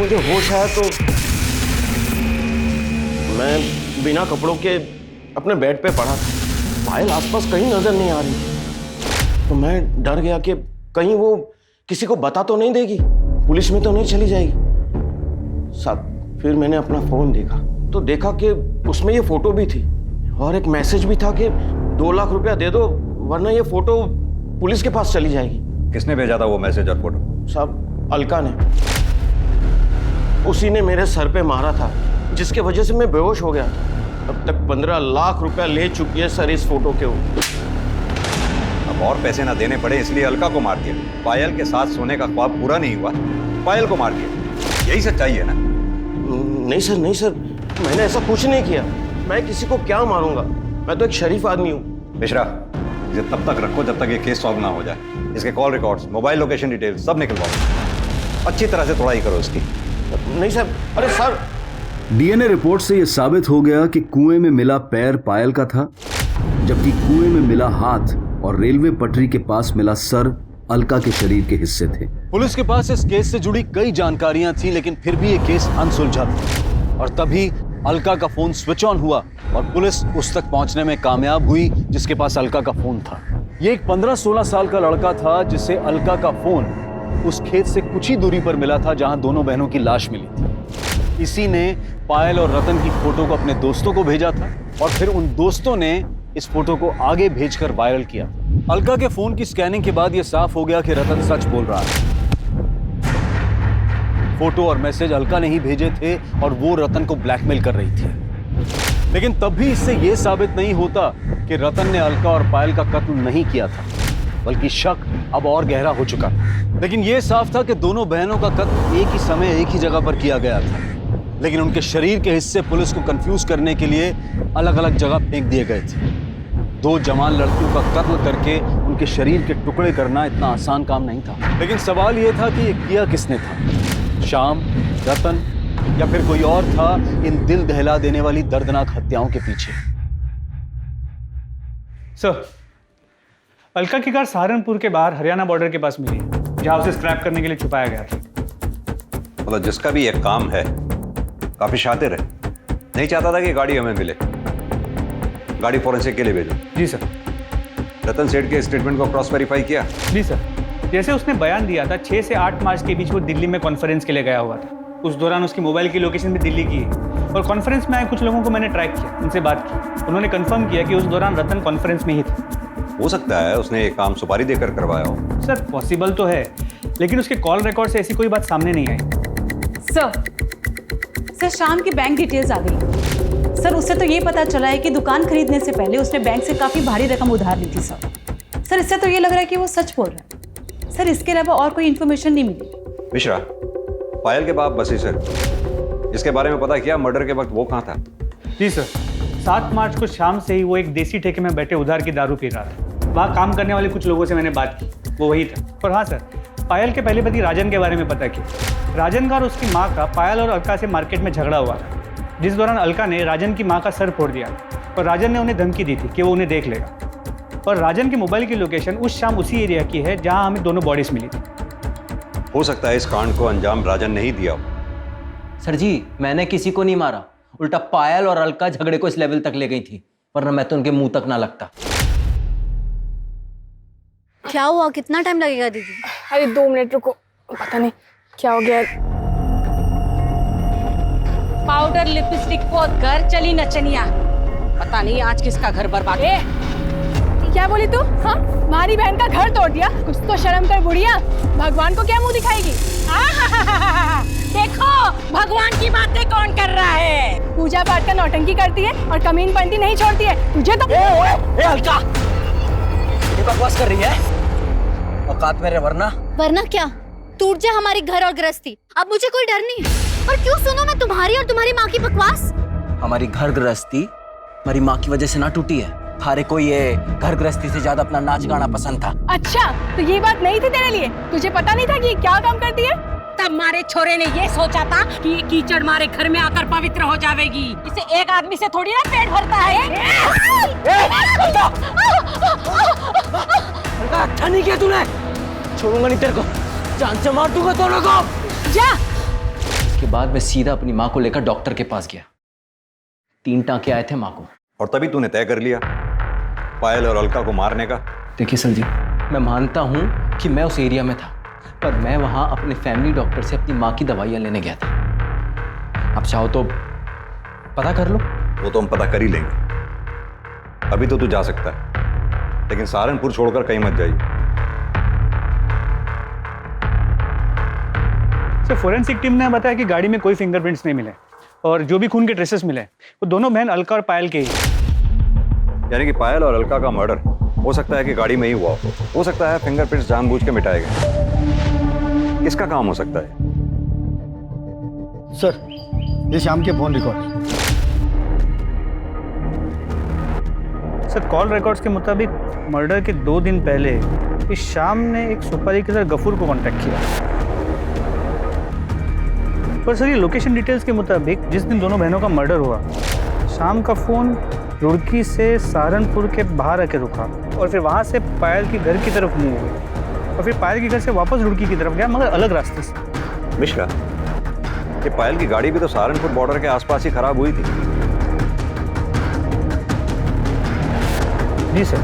मुझे होश आया तो मैं बिना कपड़ों के अपने बेड पे पड़ा था। पायल आसपास कहीं नजर नहीं आ रही, तो मैं डर गया कि कहीं वो किसी को बता तो नहीं देगी, पुलिस में तो नहीं चली जाएगी। साहब फिर मैंने अपना फोन देखा तो देखा कि उसमें ये फोटो भी थी और एक मैसेज भी था कि 2 लाख रुपया दे दो वरना ये फोटो पुलिस के पास चली जाएगी। किसने भेजा था वो मैसेज और फोटो? साहब अलका ने, उसी ने मेरे सर पे मारा था जिसके वजह से मैं बेहोश हो गया। अब तक 15 लाख रुपया ले चुकी है सर इस फोटो के ऊपर। अब और पैसे ना देने पड़े इसलिए अलका को मार दिया। पायल के साथ सोने का ख्वाब पूरा नहीं हुआ, पायल को मार दिया। यही सच्चाई है ना? नहीं सर, नहीं सर, मैंने ऐसा कुछ नहीं किया। मैं किसी को क्या मारूंगा, मैं तो एक शरीफ आदमी हूँ। मिश्रा, इसे तब तक रखो जब तक ये केस सॉल्व ना हो जाए। इसके call records, mobile location detail सब निकलवाओ। अच्छी तरह से तोड़ाई करो इसकी। नहीं सर, अरे सर। डीएनए रिपोर्ट से यह साबित हो गया कि कुएं में मिला पैर पायल का था, जबकि कुएं में मिला हाथ और रेलवे पटरी के पास मिला सर अलका के शरीर के हिस्से थे। पुलिस के पास इस केस से जुड़ी कई जानकारियां थी, लेकिन फिर भी ये केस अनसुलझा था। और तभी अलका का फोन स्विच ऑन हुआ और पुलिस उस तक पहुंचने में कामयाब हुई जिसके पास अलका का फोन था। ये एक 15-16 साल का लड़का था जिसे अलका का फोन उस खेत से कुछ ही दूरी पर मिला था जहां दोनों बहनों की लाश मिली थी। इसी ने पायल और रतन की फोटो को अपने दोस्तों को भेजा था और फिर उन दोस्तों ने इस फोटो को आगे भेजकर वायरल किया। अलका के फोन की स्कैनिंग के बाद यह साफ हो गया कि रतन सच बोल रहा है। फोटो और मैसेज अलका ने ही भेजे थे और वो रतन को ब्लैकमेल कर रही थी। लेकिन तब भी इससे यह साबित नहीं होता कि रतन ने अलका और पायल का कत्ल नहीं किया था, बल्कि शक अब और गहरा हो चुका। लेकिन यह साफ था कि दोनों बहनों का कत्ल एक ही समय एक ही जगह पर किया गया था, लेकिन उनके शरीर के हिस्से पुलिस को कंफ्यूज करने के लिए अलग अलग जगह फेंक दिए गए थे। 2 जवान लड़कियों का कत्ल करके उनके शरीर के टुकड़े करना इतना आसान काम नहीं था। लेकिन सवाल यह था कि ये किया किसने था? श्याम, रतन या फिर कोई और था इन दिल दहला देने वाली दर्दनाक हत्याओं के पीछे? सर, अलका की कार सहारनपुर के बाहर हरियाणा बॉर्डर के पास मिली, जहां उसे स्क्रैप करने के लिए छुपाया गया था। मतलब जिसका भी एक काम है, काफी शातिर है, नहीं चाहता था कि गाड़ी हमें मिले। गाड़ी फॉरेंसिक के लिए भेजो। जी सर। रतन सेठ के स्टेटमेंट को क्रॉस वेरीफाई किया? जी सर। जैसे उसने बयान दिया था 6 से 8 मार्च के बीच वो दिल्ली में कॉन्फ्रेंस के लिए गया हुआ था। उस दौरान उसकी मोबाइल की लोकेशन भी दिल्ली की है और कॉन्फ्रेंस में आए कुछ लोगों को मैंने ट्रैक किया, उनसे बात की। उन्होंने कंफर्म किया कि उस दौरान रतन कॉन्फ्रेंस में ही था। हो सकता है उसने ये काम सुपारी देकर करवाया हो। सर पॉसिबल तो है, लेकिन उसके कॉल रिकॉर्ड से ऐसी कोई बात सामने नहीं आई। सर शाम की बैंक डिटेल्स आ गई। सर उससे तो ये पता चला है कि दुकान खरीदने से पहले उसने बैंक से काफ़ी भारी रकम उधार ली थी। सर इससे तो ये लग रहा है कि वो सच बोल रहा है। सर इसके अलावा और कोई इन्फॉर्मेशन नहीं मिली। मिश्रा, पायल के बाप बसी सर, इसके बारे में पता किया मर्डर के वक्त वो कहाँ था? जी सर, 7 मार्च को शाम से ही वो एक देसी ठेके में बैठे उधार की दारू पी रहा था। वहाँ काम करने वाले कुछ लोगों से मैंने बात की, वो वही था। और हाँ सर, पायल के पहले पति राजन के बारे में पता किया। राजन का और उसकी माँ का पायल और अलका से मार्केट में झगड़ा हुआ था, जिस दौरान अलका ने राजन की माँ का सर फोड़ दिया और राजन ने उन्हें धमकी दी थी कि वो उन्हें देख लेगा। और राजन की मोबाइल की लोकेशन उस शाम उसी एरिया की है जहाँ हमें दोनों बॉडीज मिली थी। हो सकता है इस कांड को अंजाम राजन ने ही दिया हो। सर जी, मैंने किसी को नहीं मारा, उल्टा पायल और अलका झगड़े को इस लेवल तक ले गई थी, वरना मैं तो उनके मुंह तक ना लगता। क्या हुआ? कितना टाइम लगेगा दीदी? अरे 2 मिनट रुको, पता नहीं क्या हो गया। पाउडर लिपस्टिक को घर चली नचनिया, पता नहीं आज किसका घर बर्बाद। क्या बोली तू? हाँ, हमारी बहन का घर तोड़ दिया? कुछ तो शर्म कर बुढ़िया, भगवान को क्या मुंह दिखाएगी? देखो भगवान की बातें कौन कर रहा है। पूजा पाठ का नौटंकी करती है और कमीन पंती नहीं छोड़ती है। तुझे तो अलका, ये बकवास कर रही है? औकात में रहे वरना क्या? टूट जाए हमारी घर और गृहस्थी, अब मुझे कोई डर नहीं है। और क्यों सुनो मैं तुम्हारी और तुम्हारी माँ की बकवास? हमारी घर गृहस्थी हमारी माँ की वजह से ना टूटी है। थारे को ये घर गृहस्थी से ज्यादा अपना नाच गाना पसंद था। अच्छा, तो ये बात नहीं थी तेरे लिए? तुझे पता नहीं था कि ये क्या काम करती है? तब मारे छोरे ने ये सोचा था कि ये कीचड़ मारे घर में आकर पवित्र हो जाएगी। इसे एक आदमी से थोड़ी ना पेट भरता है। अच्छा नहीं किया तूने, छोड़ूंगा नहीं तेरे को, जान से मार दूंगा दोनों को। जा। उसके बाद मैं सीधा अपनी माँ को लेकर डॉक्टर के पास गया। 3 टांके आए थे माँ को। और तभी तूने तय कर लिया पायल और अलका को मारने का? देखिए सर जी, मैं मानता हूँ कि मैं उस एरिया में था, पर मैं वहाँ अपने फैमिली डॉक्टर से अपनी माँ की दवाइयाँ लेने गया था। आप चाहो तो पता कर लो। वो तो हम पता कर ही लेंगे। अभी तो तू जा सकता है, लेकिन सहारनपुर छोड़कर कहीं मत जाइए। सर, फोरेंसिक टीम ने बताया कि गाड़ी में कोई फिंगरप्रिंट्स नहीं मिले और जो भी खून के ट्रेसेस मिले वो दोनों बहन अलका और पायल के ही। यानी कि पायल और अलका का मर्डर हो सकता है कि गाड़ी में ही हुआ हो सकता है फिंगरप्रिंट्स जानबूझ के मिटाए गए। किसका काम हो सकता है? सर, ये शाम के phone record. Sir, call records के मुताबिक मर्डर के 2 दिन पहले इस शाम ने एक सुपारी के साथ गफूर को कांटेक्ट किया। पर सर, ये लोकेशन डिटेल्स के मुताबिक जिस दिन दोनों बहनों का मर्डर हुआ, शाम का फोन रुड़की से सहारनपुर के बाहर आके रुका और फिर वहाँ से पायल के घर की तरफ मूव हुआ और फिर पायल के घर से वापस रुड़की की तरफ गया, मगर अलग रास्ते से। मिश्रा, ये पायल की गाड़ी भी तो सहारनपुर बॉर्डर के आसपास ही खराब हुई थी। जी sir.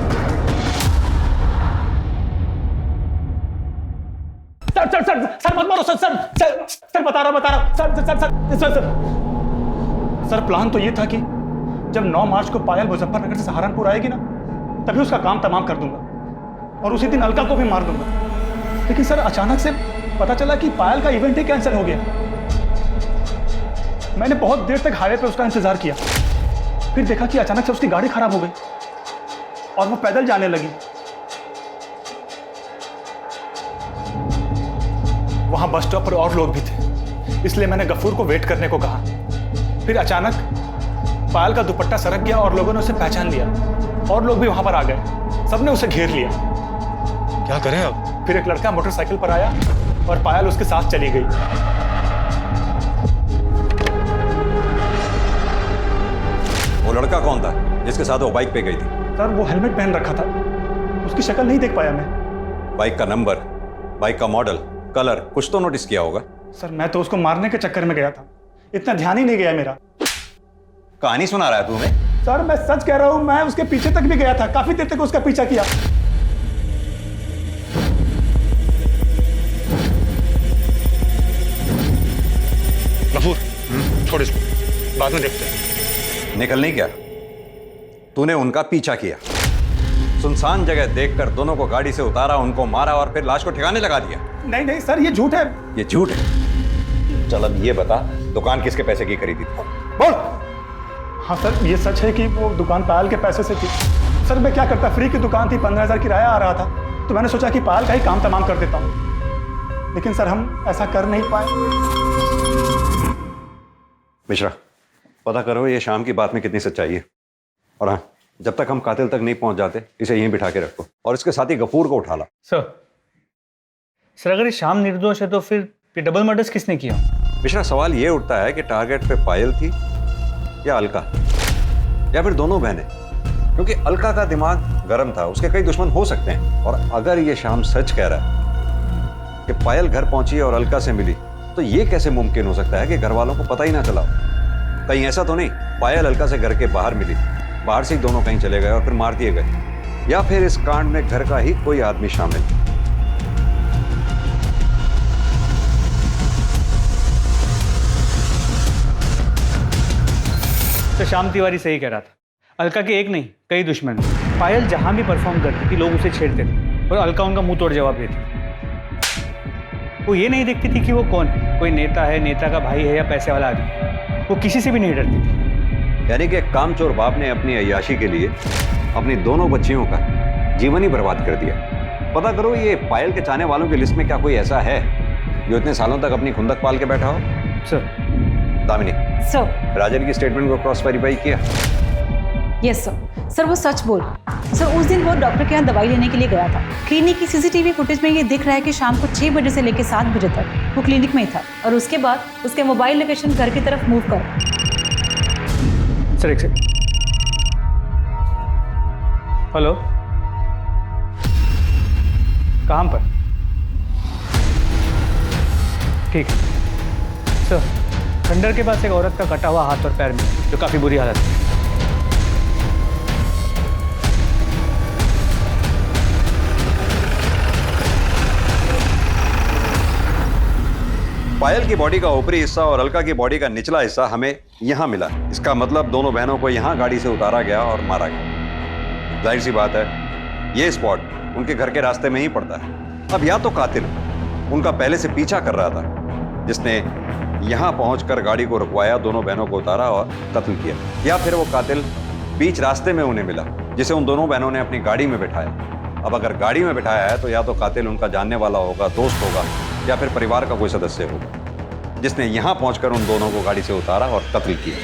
Sir sir sir sir मत मारो सर सर सर सर बता रहा sir sir sir sir sir sir sir plan तो ये था कि जब 9 मार्च को पायल मुजफ्फरनगर से सहारनपुर आएगी ना, तभी उसका काम तमाम कर दूंगा और उसी दिन अलका को भी मार दूंगा। लेकिन सर अचानक से पता चला कि पायल का इवेंट ही कैंसिल हो गया। मैंने बहुत देर तक हाईवे पे उसका इंतजार किया, फिर देखा कि अचानक से उसकी गाड़ी खराब हो गई और वो पैदल जाने लगी। वहां बस स्टॉप पर और लोग भी थे, इसलिए मैंने गफूर को वेट करने को कहा। फिर अचानक पायल का दुपट्टा सरक गया और लोगों ने उसे पहचान लिया और लोग भी वहां पर आ गए। सबने उसे घेर लिया। क्या करें अब? फिर एक लड़का मोटरसाइकिल पर आया और पायल उसके साथ चली गई। वो लड़का कौन था जिसके साथ वो बाइक पे गई थी? सर, वो हेलमेट पहन रखा था, उसकी शक्ल नहीं देख पाया मैं। बाइक का नंबर, बाइक का मॉडल, कलर कुछ तो नोटिस किया होगा? सर, मैं तो उसको मारने के चक्कर में गया था, इतना ध्यान ही नहीं गया मेरा। कहानी सुना रहा है तू हमें? सर, मैं सच कह रहा हूं, मैं उसके पीछे तक भी गया था, काफी देर तक उसका पीछा किया। गफूर, छोड़ इसको, बाद में देखते हैं। निकल नहीं क्या? तूने उनका पीछा किया, सुनसान जगह देखकर दोनों को गाड़ी से उतारा, उनको मारा और फिर लाश को ठिकाने लगा दिया। नहीं नहीं सर, ये झूठ है। ये झूठ है? चल अब ये बता, दुकान किसके पैसे की खरीदी थी? बोल। हाँ सर, ये सच है कि वो दुकान पायल के पैसे से थी। सर, मैं क्या करता, फ्री की दुकान थी, 15,000 किराया आ रहा था, तो मैंने सोचा कि पायल का ही काम तमाम कर देता हूँ। लेकिन सर, हम ऐसा कर नहीं पाए। मिश्रा, पता करो ये शाम की बात में कितनी सच्चाई है। और हाँ, जब तक हम कातिल तक नहीं पहुंच जाते, इसे यहीं बिठा के रखो और इसके साथ ही गफूर को उठा ला। सर, अगर ये शाम निर्दोष है तो फिर ये डबल मर्डर्स किसने किया? मिश्रा, सवाल ये उठता है कि टारगेट पे पायल थी या अलका, या फिर दोनों बहनें, क्योंकि अलका का दिमाग गर्म था, उसके कई दुश्मन हो सकते हैं। और अगर ये शाम सच कह रहा है कि पायल घर पहुंची और अलका से मिली, तो ये कैसे मुमकिन हो सकता है कि घर वालों को पता ही ना चला? कहीं ऐसा तो नहीं पायल अलका से घर के बाहर मिली, बाहर से ही दोनों कहीं चले गए और फिर मार दिए गए, या फिर इस कांड में घर का ही कोई आदमी शामिल? तो श्याम तिवारी सही कह रहा था, अलका के एक नहीं कई दुश्मन। पायल जहां भी परफॉर्म करती थी लोग उसे छेड़ते थे और अलका उनका मुंह तोड़ जवाब देती। वो ये नहीं देखती थी कि वो कौन है, कोई नेता है, नेता का भाई है या पैसे वाला आदमी, वो किसी से भी नहीं डरती थी। यानी कि एक कामचोर बाप ने अपनी अय्याशी के लिए अपनी दोनों बच्चियों का जीवन ही बर्बाद कर दिया। पता करो ये पायल के चाहने वालों की लिस्ट में क्या कोई ऐसा है जो इतने सालों तक अपनी खुंदक पाल के बैठा हो? सर। दामिनी, सर, राजन की स्टेटमेंट को क्रॉस वेरीफाई किया? Yes sir. सर, वो सच बोल। सर, उस दिन वो डॉक्टर के यहाँ दवाई लेने के लिए गया था। क्लिनिक की सीसीटीवी फुटेज में ये दिख रहा है कि शाम को 6 बजे से लेकर 7 बजे तक वो क्लिनिक में ही था और उसके बाद उसके मोबाइल लोकेशन घर की तरफ मूव कर। सर, एक सेकंड। हेलो, कहाँ पर? ठीक है सर। खंडर के पास एक औरत का कटा हुआ हाथ और पैर में जो काफी बुरी हालत है। पायल की बॉडी का ऊपरी हिस्सा और अलका की बॉडी का निचला हिस्सा हमें यहाँ मिला। इसका मतलब दोनों बहनों को यहाँ गाड़ी से उतारा गया और मारा गया। जाहिर सी बात है, ये स्पॉट उनके घर के रास्ते में ही पड़ता है। अब या तो कातिल उनका पहले से पीछा कर रहा था, जिसने यहाँ पहुंचकर गाड़ी को रुकवाया, दोनों बहनों को उतारा और कत्ल किया, या फिर वो कातिल बीच रास्ते में उन्हें मिला, जिसे उन दोनों बहनों ने अपनी गाड़ी में बिठाया। अब अगर गाड़ी में बिठाया है तो या तो कातिल उनका जानने वाला होगा, दोस्त होगा, या फिर परिवार का कोई सदस्य होगा, जिसने यहां पहुंचकर उन दोनों को गाड़ी से उतारा और कत्ल किया।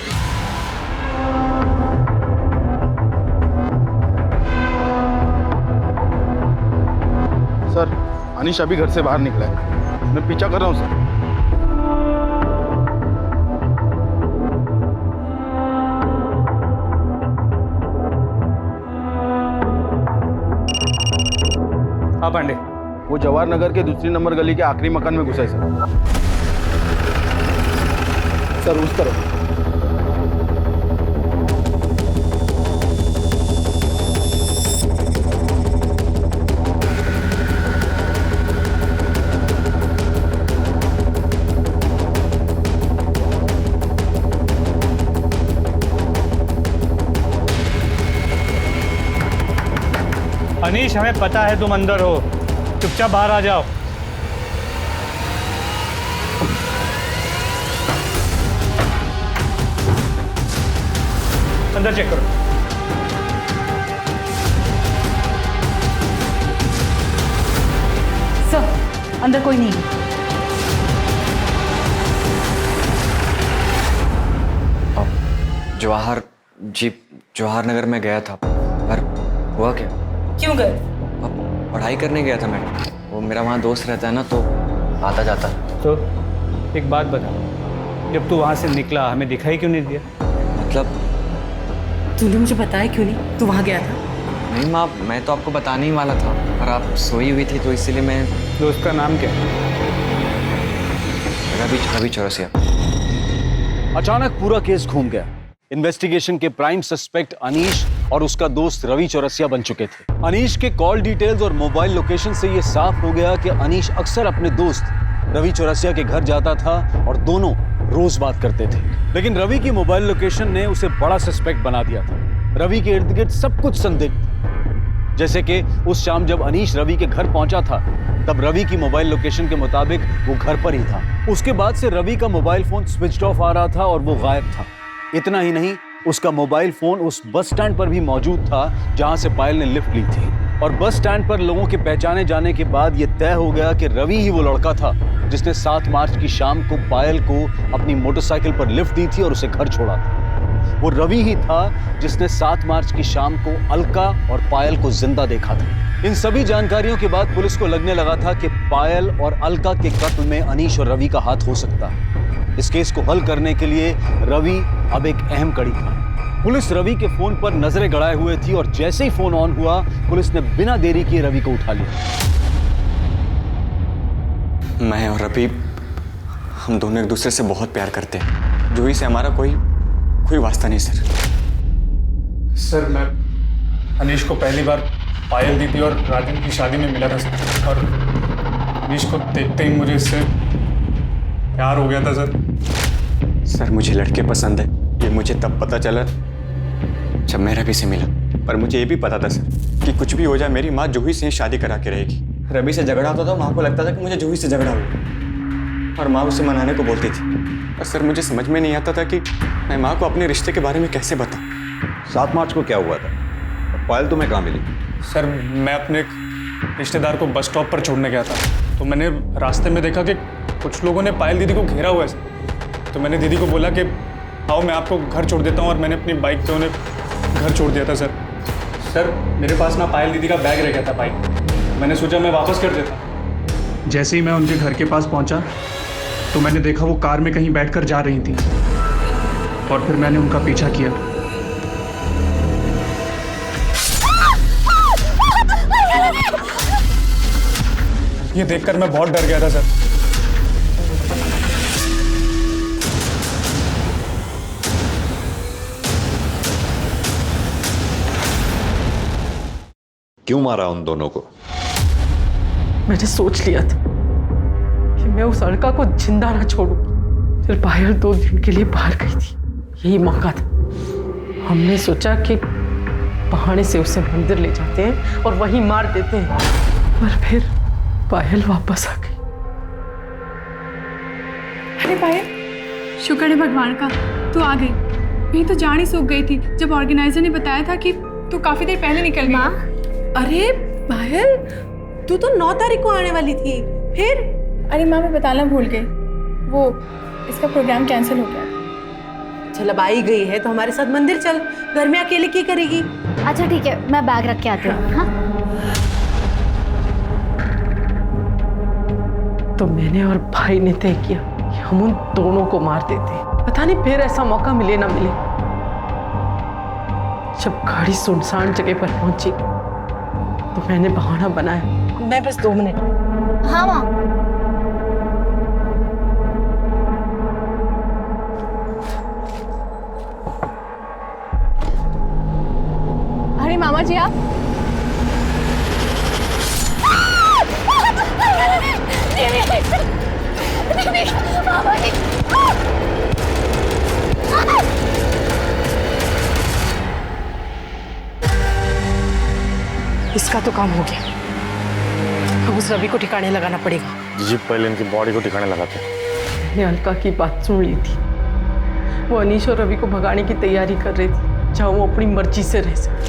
सर, अनीश अभी घर से बाहर निकला है, मैं पीछा कर रहा हूं सर। हाँ पांडे, वो जवाहर नगर के दूसरी नंबर गली के आखिरी मकान में घुसा है सर, उस तरफ। अनीश, हमें पता है तुम अंदर हो, चुपचाप बाहर आ जाओ। अंदर चेक करो। सर, अंदर कोई नहीं है। जवाहर नगर में गया था, पर हुआ क्या? क्यों गए? पढ़ाई करने गया था मैडम, वो मेरा वहाँ दोस्त रहता है ना, तो आता जाता। तो एक बात बता, जब तू वहाँ से निकला हमें दिखाई क्यों नहीं दिया? मतलब तूने मुझे बताया क्यों नहीं? तू वहाँ गया था? नहीं माँ, मैं तो आपको बताने ही वाला था, पर आप सोई हुई थी तो इसलिए मैं। दोस्त का नाम क्या है? रवि चौरसिया। अचानक पूरा केस घूम गया। इन्वेस्टिगेशन के प्राइम सस्पेक्ट अनीश और उसका दोस्त रवि चौरसिया बन चुके थे। अनीश के कॉल डिटेल्स और मोबाइल लोकेशन से यह साफ हो गया कि अनीश अक्सर अपने दोस्त रवि चौरसिया के घर जाता था और दोनों रोज बात करते थे। लेकिन रवि की मोबाइल लोकेशन ने उसे बड़ा सस्पेक्ट बना दिया था। रवि के इर्द गिर्द सब कुछ संदिग्ध, जैसे कि उस शाम जब अनीश रवि के घर पहुंचा था, तब रवि की मोबाइल लोकेशन के मुताबिक वो घर पर ही था। उसके बाद से रवि का मोबाइल फोन स्विच ऑफ आ रहा था और वो गायब था। इतना ही नहीं, उसका मोबाइल फोन उस बस स्टैंड पर भी मौजूद था जहां से पायल ने लिफ्ट ली थी। और बस स्टैंड पर लोगों के पहचाने जाने के बाद यह तय हो गया कि रवि ही वो लड़का था जिसने 7 मार्च की शाम को पायल को अपनी मोटरसाइकिल पर लिफ्ट दी थी और उसे घर छोड़ा था। वो रवि ही था जिसने 7 मार्च की शाम को अलका और पायल को जिंदा देखा था। इन सभी जानकारियों के बाद पुलिस को लगने लगा था कि पायल और अलका के कत्ल में अनीश और रवि का हाथ हो सकता है। इस केस को हल करने के लिए रवि अब एक अहम कड़ी था। पुलिस रवि के फोन पर नजरें गड़ाए हुए थी और जैसे ही फोन ऑन हुआ, पुलिस ने बिना देरी किए रवि को उठा लिया। मैं और रवि, हम दोनों एक दूसरे से बहुत प्यार करते हैं। जूही से हमारा कोई वास्ता नहीं सर। सर, मैं अनीश को पहली बार पायल दीदी और राजन की शादी में मिला था सर, और अनीश को देखते ही मुझे इससे प्यार हो गया था सर। मुझे लड़के पसंद है, ये मुझे तब पता चला जब मैं रवि से मिला। पर मुझे ये भी पता था सर कि कुछ भी हो जाए मेरी माँ जूही से शादी करा के रहेगी। रवि से झगड़ा होता था, माँ को लगता था कि मुझे जूही से झगड़ा हुआ, और माँ उसे मनाने को बोलती थी। और सर, मुझे समझ में नहीं आता था कि मैं माँ को अपने रिश्ते के बारे में कैसे बताऊँ। 7 मार्च को क्या हुआ था? पायल तुम्हें कहाँ मिली? सर, मैं अपने एक रिश्तेदार को बस स्टॉप पर छोड़ने गया था, तो मैंने रास्ते में देखा कि कुछ लोगों ने पायल दीदी को घेरा हुआ है। तो मैंने दीदी को बोला कि आओ मैं आपको घर छोड़ देता हूँ, और मैंने अपनी बाइक पे उन्हें घर छोड़ दिया था सर। मेरे पास ना पायल दीदी का बैग रह गया था बाइक, मैंने सोचा मैं वापस कर देता। जैसे ही मैं उनके घर के पास पहुँचा तो मैंने देखा वो कार में कहीं बैठकर जा रही थी, और फिर मैंने उनका पीछा किया। ये देखकर मैं बहुत डर गया था सर। क्यों मारा उन दोनों को? मैंने सोच लिया था कि मैं उस लड़का को जिंदा ना छोड़ूं। फिर पायल 2 दिन के लिए बाहर गई थी, यही मौका था। हमने सोचा कि बहाने से उसे मंदिर ले जाते हैं और वहीं मार देते हैं, पर फिर पायल वापस आ गई। अरे पायल, शुक्र है भगवान का तू आ गई। नहीं तो जान ही सूख गई थी जब ऑर्गेनाइजर ने बताया था कि तू काफी देर पहले निकल गई। अरे पायल, तू तो 9 तारीख को आने वाली थी, फिर? अरे माँ, मैं बताना भूल गई, वो इसका प्रोग्राम कैंसिल हो गया। चल अब आई गई है तो हमारे साथ मंदिर चल, घर में अकेले क्या करेगी? अच्छा ठीक है, मैं बैग रख के आती हूँ। हाँ? तो मैंने और भाई ने तय किया कि हम उन दोनों को मार देते। पता नहीं फिर ऐसा मौका मिले ना मिले। जब गाड़ी सुनसान जगह पर पहुंची तो मैंने बहाना बनाया, मैं बस 2 मिनट। हाँ माँ। अरे मामा जी आप। इसका तो काम हो गया। अब उस रवि को ठिकाने लगाना पड़ेगा। जी पहले इनकी बॉडी को ठिकाने लगाते हैं। मैंने अलका की बात सुन ली थी। वो अनीश और रवि को भगाने की तैयारी कर रही थी, जहाँ वो अपनी मर्जी से रह सके।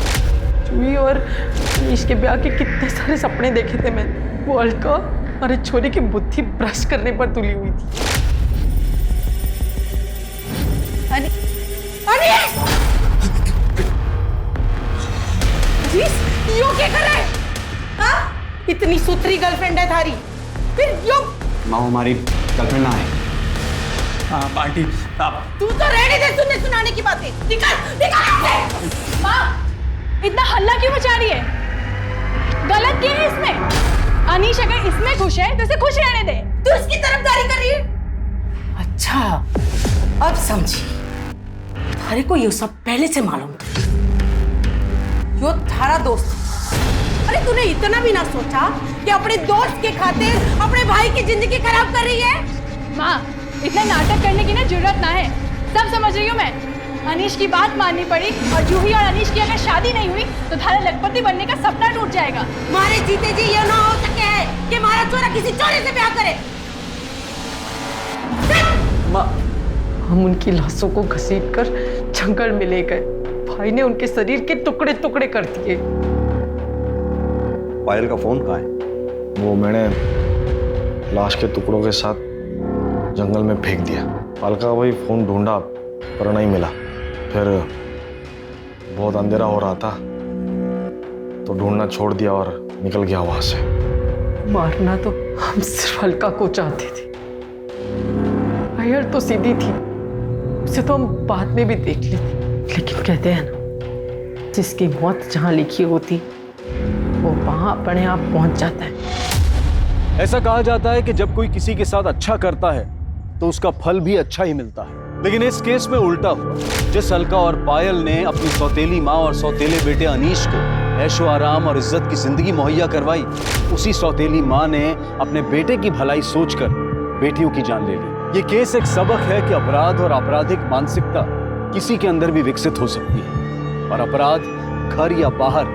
जूही और अनीश के ब्याह के कितने सारे सपने देखे थे मैंने। वो अलका और छोरी की बुद्धि भ्रष्ट करने पर तुली हुई थी। यो क्या कर रहा है? हाँ? इतनी सुथरी गर्लफ्रेंड है थारी, फिर यो? माँ हमारी गर्लफ्रेंड ना है। आंटी आप तू तो रेडी थे सुनने सुनाने की बातें। निकल निकल। माँ, इतना हल्ला क्यों मचा रही है? गलत क्या है इसमें? अनीश अगर इसमें खुश है तो इसे खुश रहने दे। तू इसकी तरफदारी कर रही है? अच्छा, अब समझी। थारे को ये सब पहले से मालूम था। यो थारा दोस्त। अरे तूने इतना भी ना सोचा कि अपने दोस्त के खातिर अपने भाई की जिंदगी खराब कर रही है? माँ, इतना नाटक करने की ना जरूरत ना है। सब समझ रही हूँ मैं। अनीश की बात माननी पड़ी और जूही और अनीश की अगर शादी नहीं हुई तो थारा लखपति बनने का सपना टूट जाएगा। मारे जीते जी ये ना हो सके है कि हमारा चोरा किसी चोरे से ब्याह करे। माँ, हम उनकी लाशों को घसीटकर जंगल में ले गए। भाई ने उनके शरीर के टुकड़े टुकड़े कर दिए। पायल का फोन कहाँ है? वो मैंने लाश के टुकड़ों के साथ जंगल में फेंक दिया। अलका वही फोन ढूंढा पर नहीं मिला। फिर बहुत अंधेरा हो रहा था तो ढूंढना छोड़ दिया और निकल गया वहां से। मारना तो हम सिर्फ अलका को चाहते थे। पायल तो सीधी थी, उसे तो हम बाद में भी देख लेते। लेकिन कहते हैं ना, जिसकी मौत जहां लिखी होती वो वहां अपने आप पहुंच जाता है। ऐसा कहा जाता है कि जब कोई किसी के साथ अच्छा करता है तो उसका फल भी अच्छा ही मिलता है। लेकिन इस केस में उल्टा हुआ। जिस अलका और पायल ने अपनी सौतेली माँ और सौतेले बेटे अनीश को ऐशो आराम और इज्जत की जिंदगी मुहैया करवाई, उसी सौतेली माँ ने अपने बेटे की भलाई सोचकर बेटियों की जान ले ली। ये केस एक सबक है कि अपराध और आपराधिक मानसिकता किसी के अंदर भी विकसित हो सकती है और अपराध घर या बाहर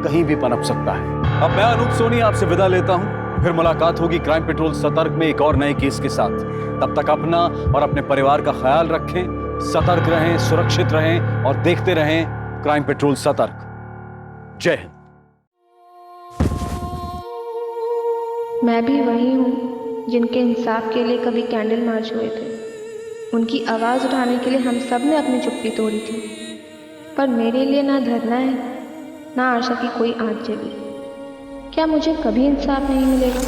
कहीं भी पनप सकता है। अब मैं अनूप सोनी आपसे विदा लेता हूं। फिर मुलाकात होगी क्राइम पेट्रोल सतर्क में एक और नए केस के साथ। तब तक अपना और अपने परिवार का ख्याल रखें, सतर्क रहें, सुरक्षित रहें और देखते रहें क्राइम पेट्रोल सतर्क। जय हिंद। मैं भी वही हूँ जिनके इंसाफ के लिए कभी कैंडल मार्च हुए थे। उनकी आवाज़ उठाने के लिए हम सब ने अपनी चुप्पी तोड़ी थी, पर मेरे लिए ना धरना है ना आशा की कोई आँच जली। क्या मुझे कभी इंसाफ नहीं मिलेगा?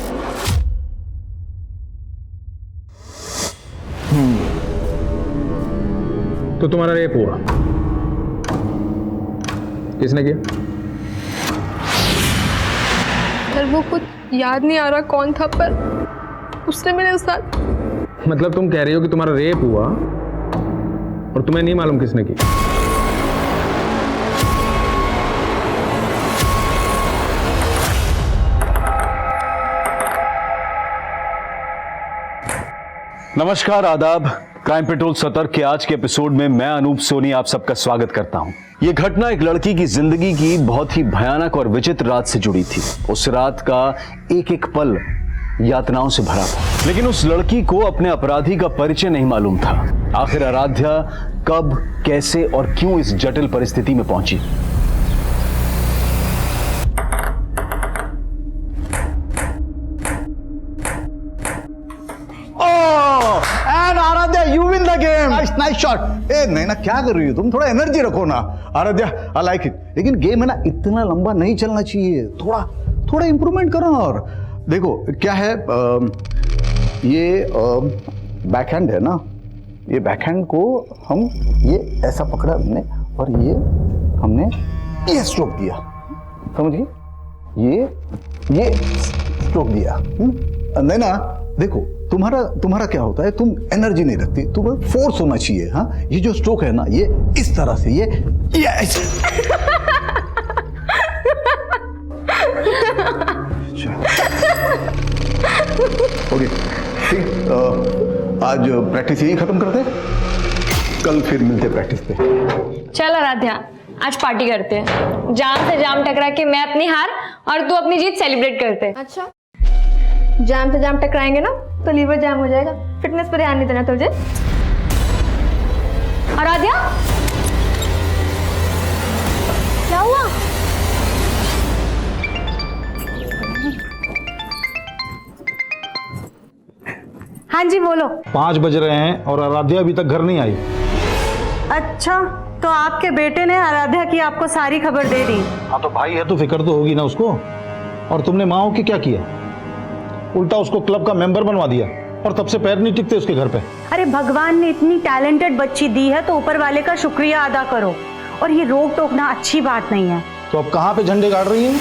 तो तुम्हारा रेप हुआ, किसने किया? सर वो कुछ याद नहीं आ रहा कौन था, पर उसने मेरे साथ। मतलब तुम कह रही हो कि तुम्हारा रेप हुआ और तुम्हें नहीं मालूम किसने की? नमस्कार, आदाब। क्राइम पेट्रोल सतर्क के आज के एपिसोड में मैं अनूप सोनी आप सबका स्वागत करता हूं। यह घटना एक लड़की की जिंदगी की बहुत ही भयानक और विचित्र रात से जुड़ी थी। उस रात का एक एक पल यातनाओं से भरा था, लेकिन उस लड़की को अपने अपराधी का परिचय नहीं मालूम था। आखिर आराध्या कब, कैसे और क्यों इस जटिल परिस्थिति में पहुंची? And Aaradhya, you win the game. Nice shot. ए नैना, क्या कर रही हो तुम? थोड़ा एनर्जी रखो ना। Aaradhya, I like it. लेकिन गेम है ना, इतना लंबा नहीं चलना चाहिए। थोड़ा इंप्रूवमेंट करो। और देखो क्या है, ये बैकहैंड है ना, ये बैकहैंड को हम ये ऐसा पकड़ा हमने और ये हमने ये स्ट्रोक दिया, समझिए? ये स्ट्रोक दिया। नैना देखो, तुम्हारा क्या होता है, तुम एनर्जी नहीं रखती, तुम्हें फोर्स होना चाहिए। हाँ, ये जो स्ट्रोक है ना, ये इस तरह से, ये ऐसे। ओके, ठीक। आज प्रैक्टिस यही खत्म करते हैं, कल फिर मिलते प्रैक्टिस पे। चल आराध्या, आज पार्टी करते हैं। जाम से जाम टकरा के मैं अपनी हार और तू अपनी जीत सेलिब्रेट करते हैं। अच्छा, जाम से जाम टकराएंगे ना तो लीवर जाम हो जाएगा। फिटनेस पर ध्यान नहीं देना तुझे। आराध्या, क्या हुआ? हाँ जी, बोलो। 5 बज रहे हैं और आराध्या अभी तक घर नहीं आई। अच्छा, तो आपके बेटे ने आराध्या की आपको सारी खबर दे दी? हाँ, तो भाई है तो फिक्र तो होगी ना उसको। और तुमने माँ की क्या किया? उल्टा उसको क्लब का मेंबर बनवा दिया और तब से पैर नहीं टिकते उसके घर पे। अरे भगवान ने इतनी टैलेंटेड बच्ची दी है तो ऊपर वाले का शुक्रिया अदा करो। और ये रोक टोकना अच्छी बात नहीं है। तो अब कहाँ पे झंडे गाड़ रही है?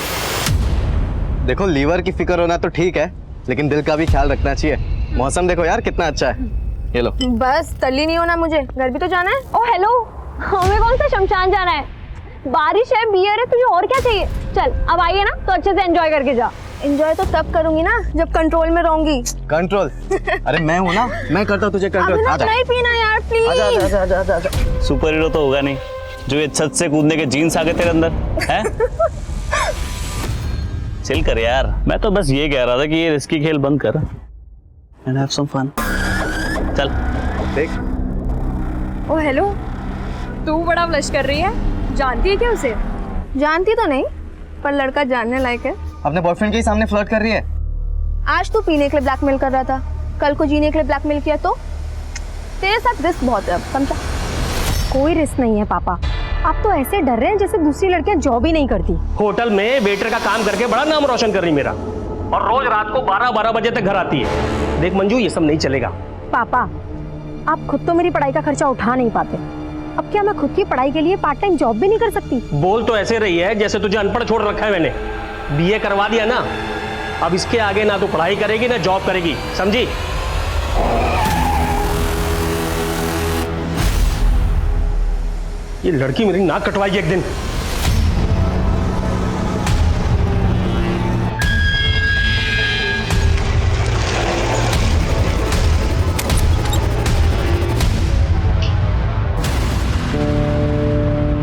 देखो, लीवर की फिक्र होना तो ठीक है, लेकिन दिल का भी ख्याल रखना चाहिए। मौसम देखो यार कितना अच्छा है। ये लो। बस तल्ली नहीं होना मुझे, घर भी तो जाना है। ओ हेलो, हमें कौन सा शमशान जाना है? बारिश है, बियर है, तुझे और क्या चाहिए? चल अब आइए ना, तो अच्छे से एंजॉय करके जा। एंजॉय तो तब करूंगी ना जब कंट्रोल में रहूंगी। कंट्रोल? अरे मैं हूँ ना, मैं करता हूँ तुझे कंट्रोल। आजा। नहीं पीना यार, प्लीज। आजा। सुपर हीरो तो होगा नहीं जो ये छत से कूदने के जीन्स आ गए तेरे अंदर है। चिल कर यार, मैं तो बस ये कह रहा था कि ये रिस्की खेल बंद कर एंड हैव सम फन। चल देख। ओ हेलो, तू बड़ा ब्लश कर रही है। जानती है क्या उसे? जानती तो नहीं, पर लड़का जानने लायक है। अपने बॉयफ्रेंड के सामने फ्लर्ट कर रही है। आज तू पीने के लिए ब्लैकमेल कर रहा था, कल को जीने के लिए ब्लैकमेल किया तो तेरे साथ रिस्क बहुत है, समझा? कोई रिस्क नहीं है पापा। आप तो ऐसे डर रहे हैं जैसे दूसरी लड़कियां जॉब ही नहीं करती। होटल में वेटर का काम करके बड़ा नाम रोशन कर रही मेरा, और रोज रात को 12-12 बजे तक घर आती है। देख मंजू, ये सब नहीं चलेगा। पापा, आप खुद तो मेरी पढ़ाई का खर्चा उठा नहीं पाते, अब क्या मैं खुद की पढ़ाई के लिए पार्ट टाइम जॉब भी नहीं कर सकती? बोल तो ऐसे रही है जैसे तुझे अनपढ़ छोड़ रखा है मैंने। बीए करवा दिया ना, अब इसके आगे ना तो पढ़ाई करेगी ना जॉब करेगी, समझी? ये लड़की मेरी नाक कटवाएगी एक दिन।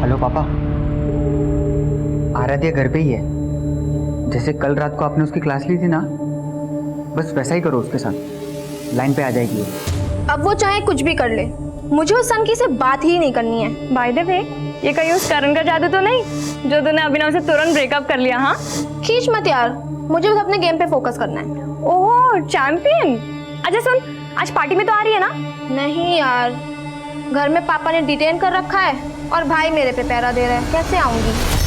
हेलो पापा, आराध्या घर पे ही है। जैसे कल रात को आपने उसकी क्लास ली थी ना, बस वैसा ही करो उसके साथ, लाइन पे आ जाएगी। अब वो चाहे कुछ भी कर ले, मुझे उस सनकी से बात ही नहीं करनी है। बाय द वे, ये कहीं उस करण का जादू तो नहीं जो तूने अभिनव से तुरंत ब्रेकअप कर लिया? हाँ, खींच मत यार, मुझे बस अपने गेम पे फोकस करना है। ओह चैंपियन। अच्छा सुन, आज पार्टी में तो आ रही है ना? नहीं यार, घर में पापा ने डिटेन कर रखा है और भाई मेरे पे पहरा दे रहा है, कैसे आऊंगी?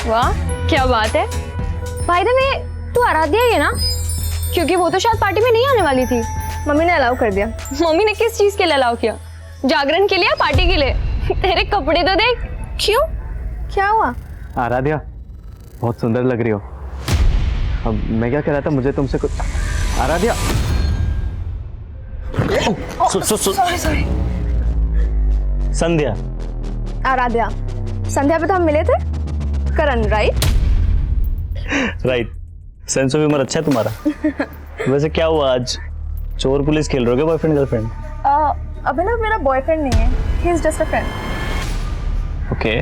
वाह क्या बात है। भाई द वे, तू आराध्या ही है ना? क्योंकि वो तो शायद पार्टी में नहीं आने वाली थी। मम्मी ने अलाउ कर दिया। मम्मी ने किस चीज के लिए अलाउ किया? जागरण के लिए, पार्टी के लिए? तेरे कपड़े तो देख। क्यों, क्या हुआ? आराध्या, बहुत सुंदर लग रही हो। अब मैं क्या कह रहा था, मुझे तुमसे कुछ। आराध्या, सॉरी संध्या। आराध्या। संध्या पे तो हम मिले थे। Karan, right? Right. Sense of humour अच्छा है तुम्हारा। वैसे क्या हुआ आज, चोर पुलिस खेल रहे हो क्या बॉयफ्रेंड गर्लफ्रेंड? अभिनव मेरा बॉयफ्रेंड नहीं है, he is just a friend. Okay.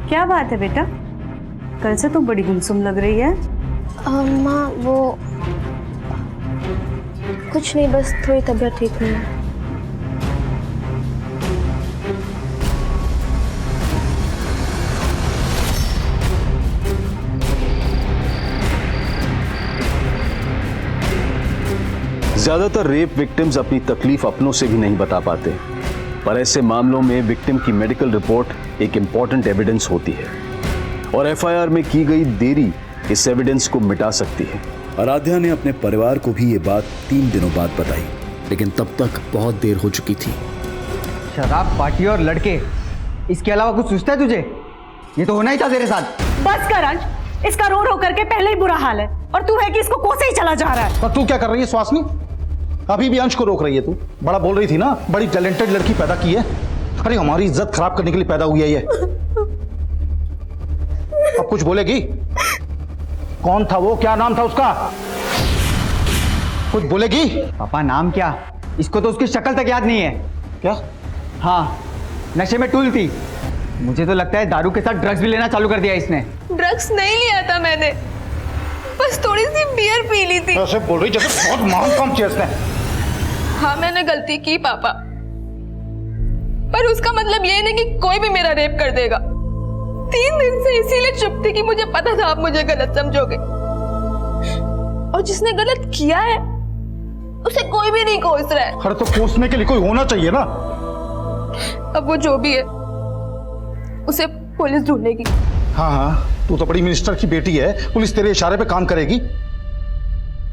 क्या बात है बेटा, कल से तुम बड़ी गुमसुम लग रही है। माँ वो कुछ नहीं, बस थोड़ी तबीयत ठीक नहीं है। ज्यादातर रेप विक्टिम्स अपनी तकलीफ अपनों से भी नहीं बता पाते, पर ऐसे मामलों में विक्टिम की मेडिकल रिपोर्ट एक इंपॉर्टेंट एविडेंस होती है और एफआईआर में की गई देरी इस एविडेंस को मिटा सकती है। आराध्या ने अपने परिवार को भी ये बात 3 दिनों बाद बताई, लेकिन तब तक बहुत देर हो चुकी थी। शराब, पार्टी और लड़के, इसके अलावा कुछ सोचता है तुझे? ये तो होना ही था तेरे साथ। बस कर अंश, इसका रो रो करके पहले ही बुरा हाल है और तू है कि इसको कोसे ही चला जा रहा है। तो तू क्या कर रही है सुहासिनी? अभी भी अंश को रोक रही है तू। बड़ा बोल रही थी ना, बड़ी टैलेंटेड लड़की पैदा की है। अरे हमारी इज्जत खराब करने के लिए पैदा हुई है ये। अब कुछ बोलेगी? कौन था वो, क्या नाम था उसका? कुछ बोलेगी? पापा नाम क्या? इसको तो उसकी शक्ल तक याद नहीं है। क्या? हाँ, नशे में टूल थी। मुझे तो लगता है दारू के साथ ड्रग्स भी लेना चालू कर दिया इसने। ड्रग्स नहीं लिया था मैंने, बस थोड़ी सी बियर पी ली थी। ऐसे बोल रही जैसे बहुत महान काम किया इसने। हाँ मैंने गलती की पापा, पर उसका मतलब ये नहीं कि कोई भी मेरा रेप कर देगा। 3 दिन से इसीलिए चुप थी कि मुझे पता था आप मुझे गलत समझोगे, और जिसने गलत किया है उसे कोई भी नहीं कोस रहा है। अरे तो कोसने के लिए कोई होना चाहिए ना। अब वो जो भी है उसे पुलिस ढूंढेगी। हाँ हाँ, तू तो बड़ी मिनिस्टर की बेटी है, पुलिस तेरे इशारे पे काम करेगी।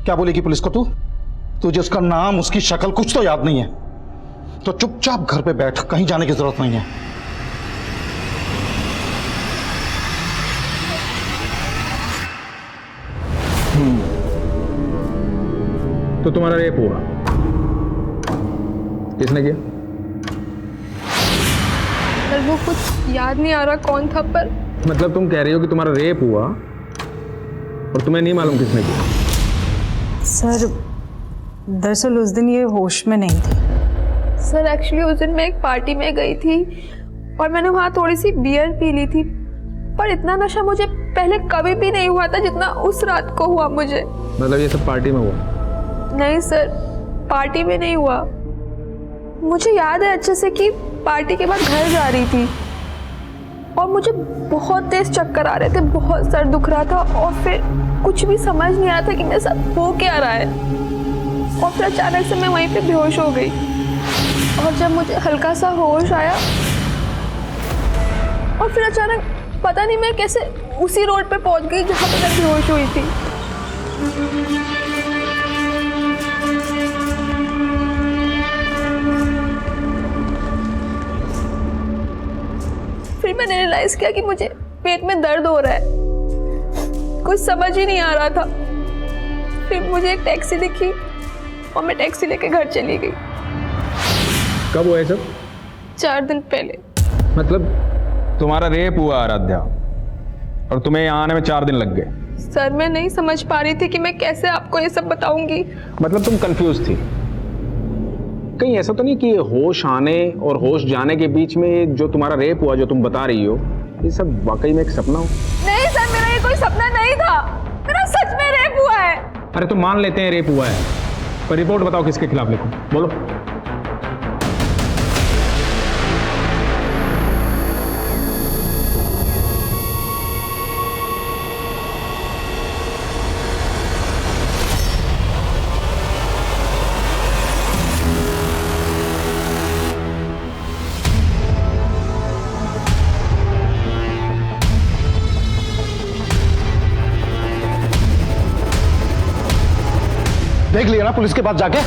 क्या बोलेगी पुलिस को तू? तुझे उसका नाम, उसकी शक्ल कुछ तो याद नहीं है, तो चुपचाप घर पे बैठ, कहीं जाने की जरूरत नहीं है। तो तुम्हारा रेप हुआ, किसने किया? पर वो कुछ याद नहीं आ रहा कौन था, पर मतलब तुम कह रही हो कि तुम्हारा रेप हुआ और तुम्हें नहीं मालूम किसने किया? सर दरअसल उस दिन ये होश में नहीं थी। सर एक्चुअली उस दिन मैं एक पार्टी में गई थी और मैंने वहाँ थोड़ी सी बियर पी ली थी, पर इतना नशा मुझे पहले कभी भी नहीं हुआ था जितना उस रात को हुआ मुझे। मतलब ये सब पार्टी में हुआ? नहीं सर, पार्टी में नहीं हुआ। मुझे याद है अच्छे से कि पार्टी के बाद घर जा रही थी और मुझे बहुत तेज चक्कर आ रहे थे, बहुत सर दुख रहा था और फिर कुछ भी समझ नहीं आ रहा था कि मेरे साथ हो क्या रहा है, और फिर अचानक से मैं वहीं पे बेहोश हो गई। और जब मुझे हल्का सा होश आया और फिर अचानक पता नहीं मैं कैसे उसी रोड पे पहुंच गई जहाँ पे मैं बेहोश हुई थी। फिर मैंने रियलाइज किया कि मुझे पेट में दर्द हो रहा है, कुछ समझ ही नहीं आ रहा था। फिर मुझे एक टैक्सी दिखी और मैं टैक्सी लेके घर चली गई। कब हुआ है सब? 4 दिन पहले। मतलब तुम्हारा रेप हुआ आराध्या और तुम्हें यहाँ आने में 4 दिन लग गए? सर मैं नहीं समझ पा रही थी कि मैं कैसे आपको ये सब बताऊंगी। मतलब तुम कंफ्यूज थी? कहीं ऐसा तो नहीं कि होश आने और होश जाने के बीच में जो तुम्हारा रेप हुआ जो तुम बता रही हो ये सब वाकई में एक सपना हो? नहीं सर, मेरा ये कोई सपना नहीं था, मेरा सच में रेप हुआ है। अरे तो मान लेते हैं रेप हुआ है, पर रिपोर्ट बताओ किसके खिलाफ लिखूं, बोलो। देख लिया ना पुलिस के पास जाके?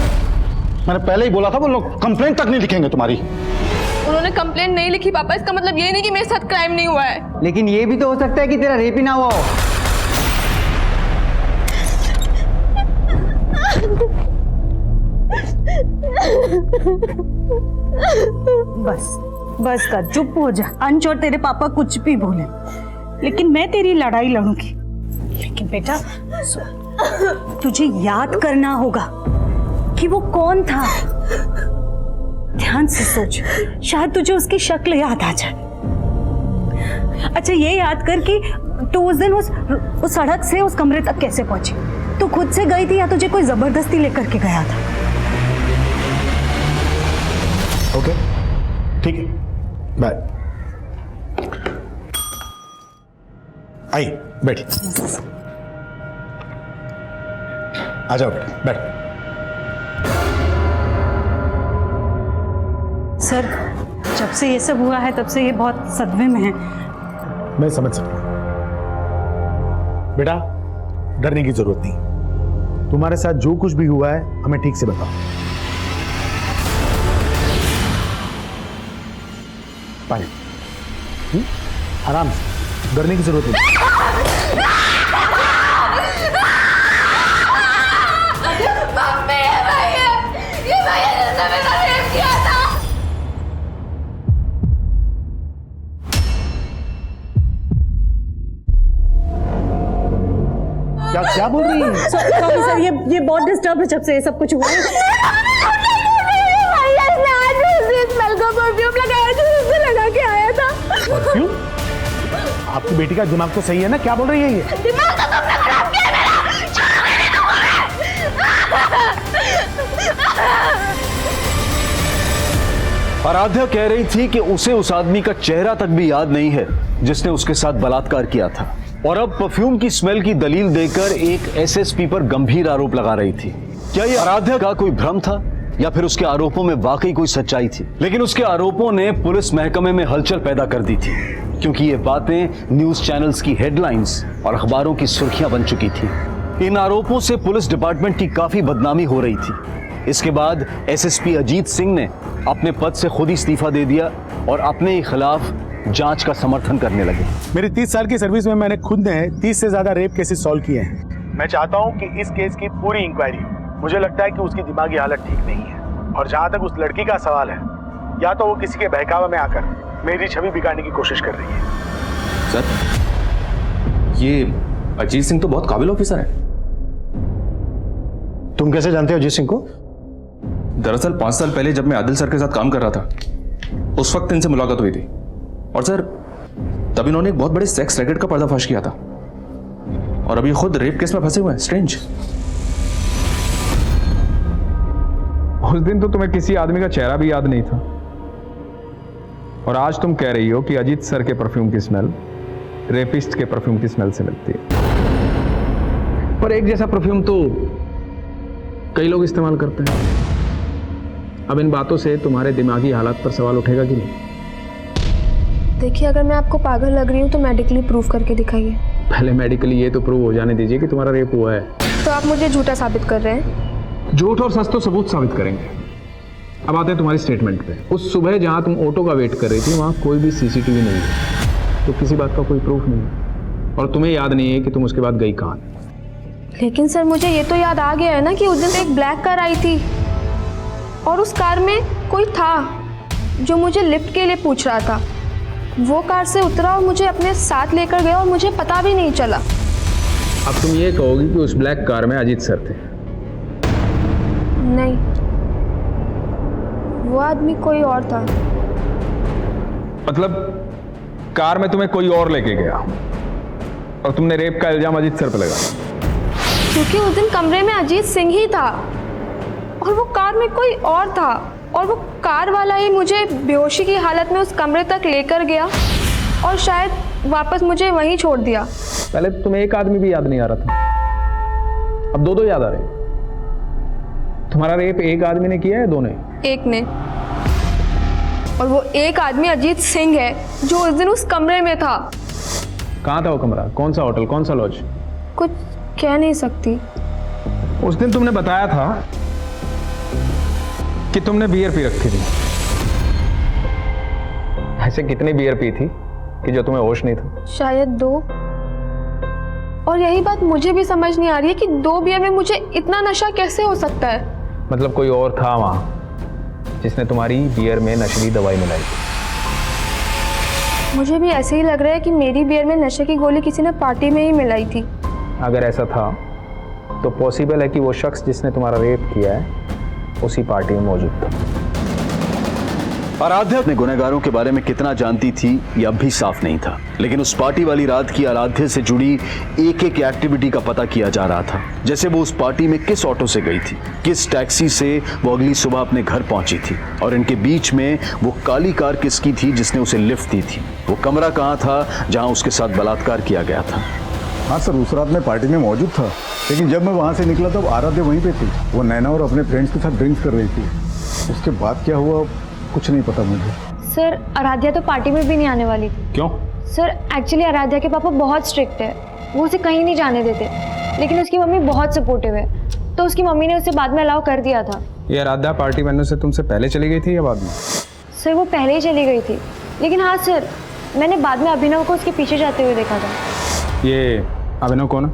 मैंने पहले ही बोला था वो लोग कंप्लेंट तक नहीं लिखेंगे तुम्हारी। उन्होंने कंप्लेंट नहीं लिखी पापा, इसका मतलब ये नहीं कि मेरे साथ क्राइम नहीं हुआ है। लेकिन ये भी तो हो सकता है कि तेरा रेप ही ना हुआ हो। बस बस कर, चुप हो जा। अंश और तेरे पापा कुछ भी बोले, लेकिन मैं तेरी लड़ाई लड़ूंगी। लेकिन बेटा तुझे याद करना होगा कि वो कौन था। ध्यान से सोच, शायद तुझे उसकी शक्ल याद आ जाए। अच्छा ये याद कर कि तू उस दिन उस सड़क से उस कमरे तक कैसे पहुंची। तू खुद से गई थी या तुझे कोई जबरदस्ती लेकर के गया था? ओके ठीक है, बाय। आई बैठी, आ जाओ बेटा, बैठ। सर जब से ये सब हुआ है तब से ये बहुत सदमे में है। मैं समझ सकता हूं बेटा, डरने की जरूरत नहीं। तुम्हारे साथ जो कुछ भी हुआ है हमें ठीक से बताओ। पानी, आराम से, डरने की जरूरत नहीं। क्या बोल रही है? सॉरी सर, ये बहुत डिस्टर्ब है जब से ये सब कुछ हुआ है। परफ्यूम लगाया जो उसने लगा के आया था। परफ्यूम? आपकी बेटी का दिमाग तो सही है ना? क्या बोल रही है ये? दिमाग तो तुमने खराब किया मेरा। आराध्या कह रही थी कि उसे उस आदमी का चेहरा तक भी याद नहीं है जिसने उसके साथ बलात्कार किया था, और अब परफ्यूम की स्मेल की दलील देकर एक एसएसपी पर गंभीर आरोप लगा रही थी। क्या यह आराध्या का कोई भ्रम था या फिर उसके आरोपों में वाकई कोई सच्चाई थी? लेकिन उसके आरोपों ने पुलिस महकमे में हलचल पैदा कर दी थी, क्योंकि ये बातें न्यूज चैनल्स की हेडलाइंस और अखबारों की सुर्खियां बन चुकी थी। इन आरोपों से पुलिस डिपार्टमेंट की काफी बदनामी हो रही थी। इसके बाद एसएसपी अजीत सिंह ने अपने पद से खुद ही इस्तीफा दे दिया और अपने ही खिलाफ जांच का समर्थन करने लगे। मेरी 30 साल की सर्विस में मैंने खुद ने 30 से ज्यादा रेप केसेस सॉल्व किए हैं। मैं चाहता हूं कि इस केस की पूरी इंक्वायरी हो। मुझे लगता है कि उसकी दिमागी हालत ठीक नहीं है, और जहां तक उस लड़की का सवाल है, या तो वो किसी के बहकावे में आकर मेरी छवि बिगाड़ने की कोशिश कर रही है। सर, ये अजीत सिंह तो बहुत काबिल ऑफिसर है। तुम कैसे जानते हो अजीत सिंह को? दरअसल 5 साल पहले जब मैं आदिल सर के साथ काम कर रहा था, उस वक्त इनसे मुलाकात हुई थी, और सर तब इन्होंने एक बहुत बड़े सेक्स रैकेट का पर्दाफाश किया था, और अभी खुद रेप केस में फंसे हुए हैं। स्ट्रेंज। उस दिन तो तुम्हें किसी आदमी का चेहरा भी याद नहीं था, और आज तुम कह रही हो कि अजीत सर के परफ्यूम की स्मेल रेपिस्ट के परफ्यूम की स्मेल से मिलती है। पर एक जैसा परफ्यूम तो कई लोग इस्तेमाल करते हैं। अब इन बातों से तुम्हारे दिमागी हालत पर सवाल उठेगा कि नहीं? देखिए, अगर मैं आपको पागल लग रही हूँ तो मेडिकली प्रूफ करके दिखाइए। पहले मेडिकली ये तो प्रूव हो जाने दीजिए कि तुम्हारा रेप हुआ है। तो आप मुझे झूठा साबित कर रहे हैं? झूठ और सच तो सबूत साबित करेंगे। अब आते हैं तुम्हारी स्टेटमेंट पे। उस सुबह जहाँ तुम ऑटो का वेट कर रही थी वहाँ कोई भी सीसीटीवी नहीं है, तो किसी बात का कोई प्रूफ नहीं है, और तुम्हें याद नहीं है कि तुम उसके बाद गई कहाँ। लेकिन सर मुझे ये तो याद आ गया है ना कि उस दिन एक ब्लैक कार आई थी और उस कार में कोई था जो मुझे लिफ्ट के लिए पूछ रहा था। वो कार से उतरा और मुझे अपने साथ लेकर गया और मुझे पता भी नहीं चला। अब तुम ये कहोगी कि उस ब्लैक कार में अजीत सर थे? नहीं, वो आदमी कोई और था। मतलब कार में तुम्हें कोई और लेके गया और तुमने रेप का इल्जाम अजीत सर पे लगाया? क्योंकि उस दिन कमरे में अजीत सिंह ही था और वो कार में कोई और था, और वो कार वाला ही मुझे बेहोशी की हालत में उस कमरे तक लेकर गया और शायद वापस मुझे वहीं छोड़ दिया। पहले तो तुम्हें एक आदमी भी याद नहीं आ रहा था, अब दो याद आ रहे। तुम्हारा रेप एक आदमी ने किया है, दो ने? एक ने। और वो एक आदमी अजीत सिंह है जो उस दिन उस कमरे में था। कहाँ था वो कमरा? कौन सा होटल, कौन सा लॉज? कुछ कह नहीं सकती। उस दिन तुमने बताया था कि तुमने बियर पी रखी थी। ऐसे कितनी बियर पी थी कि जो तुम्हें होश नहीं था? शायद 2। और यही बात मुझे भी समझ नहीं आ रही है कि 2 बियर में मुझे इतना नशा कैसे हो सकता है। मतलब कोई और था वहां जिसने तुम्हारी बियर में नशीली दवाई मिलाई? मुझे भी ऐसे ही लग रहा है कि मेरी बियर में नशे की गोली किसी ने पार्टी में ही मिलाई थी। अगर ऐसा था तो पॉसिबल है कि वो शख्स जिसने तुम्हारा रेप किया है उसी पार्टी में मौजूद था। आराध्या अपने गुनहगारों के बारे में कितना जानती थी ये अब भी साफ नहीं था, लेकिन उस पार्टी वाली रात की आराध्या से जुड़ी एक एक एक्टिविटी का पता किया जा रहा था। जैसे वो उस पार्टी में किस ऑटो से गई थी, किस टैक्सी से वो अगली सुबह अपने घर पहुंची थी, और इनके बीच में वो काली कार किसकी थी जिसने उसे लिफ्ट दी थी, वो कमरा कहाँ था जहाँ उसके साथ बलात्कार किया गया था। हाँ सर, उस रात मैं पार्टी में मौजूद था, लेकिन जब मैं वहाँ से निकला तब आराध्या वहीं पे थी। वो नैना और अपने फ्रेंड्स के साथ ड्रिंक्स कर रही थी। उसके बाद क्या हुआ कुछ नहीं पता मुझे। सर आराध्या तो पार्टी में भी नहीं आने वाली थी। क्यों? सर एक्चुअली आराध्या के पापा बहुत स्ट्रिक्ट है, वो उसे कहीं नहीं जाने देते, लेकिन उसकी मम्मी बहुत सपोर्टिव है, तो उसकी मम्मी ने उसे बाद में अलाउ कर दिया था। ये आराध्या पार्टी में से तुमसे पहले चली गई थी या बाद में? सर वो पहले ही चली गई थी, लेकिन हाँ सर मैंने बाद में अभिनव को उसके पीछे जाते हुए देखा था। ये अभिनव कौन है?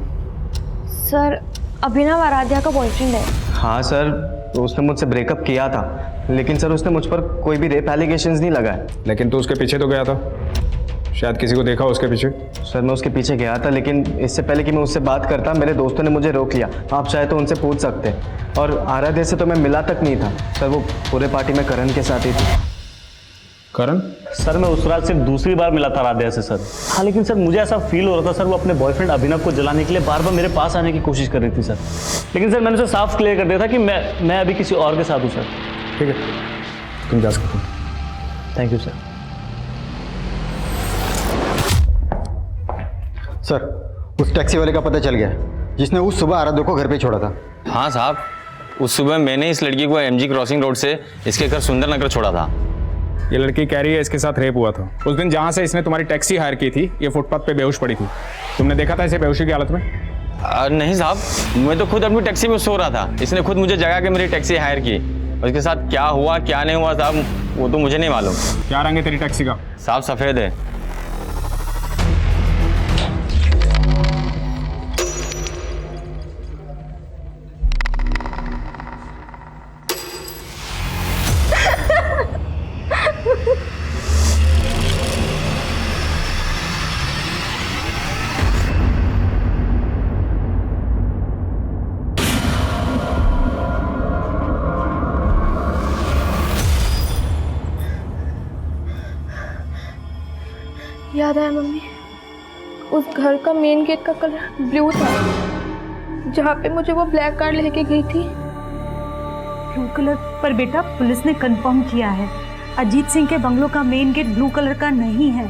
सर अभिनव आराध्या का बॉयफ्रेंड है। हाँ सर, उसने मुझसे ब्रेकअप किया था, लेकिन सर उसने मुझ पर कोई भी रेप एलिगेशंस नहीं लगाए। लेकिन तू उसके पीछे तो गया था, शायद किसी को देखा उसके पीछे? सर मैं उसके पीछे गया था, लेकिन इससे पहले कि मैं उससे बात करता मेरे दोस्तों ने मुझे रोक लिया। आप चाहे तो उनसे पूछ सकते हैं। और आराध्या से तो मैं मिला तक नहीं था सर, वो पूरे पार्टी में करण के साथ ही थी। करण? सर मैं उस रात सिर्फ दूसरी बार मिला था आराध्या से सर। हाँ लेकिन सर मुझे ऐसा फील हो रहा था सर वो अपने बॉयफ्रेंड अभिनव को जलाने के लिए बार बार मेरे पास आने की कोशिश कर रही थी सर, लेकिन सर मैंने उसे साफ क्लियर कर दिया था कि मैं अभी किसी और के साथ हूँ सर। ठीक है, तुम जा सकते हो। Thank you sir. सर उस टैक्सी वाले का पता चल गया जिसने उस सुबह आराध्या को घर पे छोड़ा था। हाँ साहब, उस सुबह मैंने इस लड़की को एमजी क्रॉसिंग रोड से इसके घर सुंदर नगर छोड़ा था। ये लड़की कह रही है इसके साथ रेप हुआ था। उस दिन जहाँ से इसने तुम्हारी टैक्सी हायर की थी ये फुटपाथ पे बेहोश पड़ी थी, तुमने देखा था इसे बेहोशी की हालत में? नहीं साहब, मैं तो खुद अपनी टैक्सी में सो रहा था, इसने खुद मुझे जगा के मेरी टैक्सी हायर की। उसके साथ क्या हुआ क्या नहीं हुआ साहब वो तो मुझे नहीं मालूम। क्या रंग है तेरी टैक्सी का? साहब सफ़ेद है। याद आया मम्मी, उस घर का मेन गेट का कलर ब्लू था जहाँ पे मुझे वो ब्लैक कार लेके गई थी। Blue colour? पर बेटा पुलिस ने कंफर्म किया है अजीत सिंह के बंगलों का मेन गेट ब्लू कलर का नहीं है।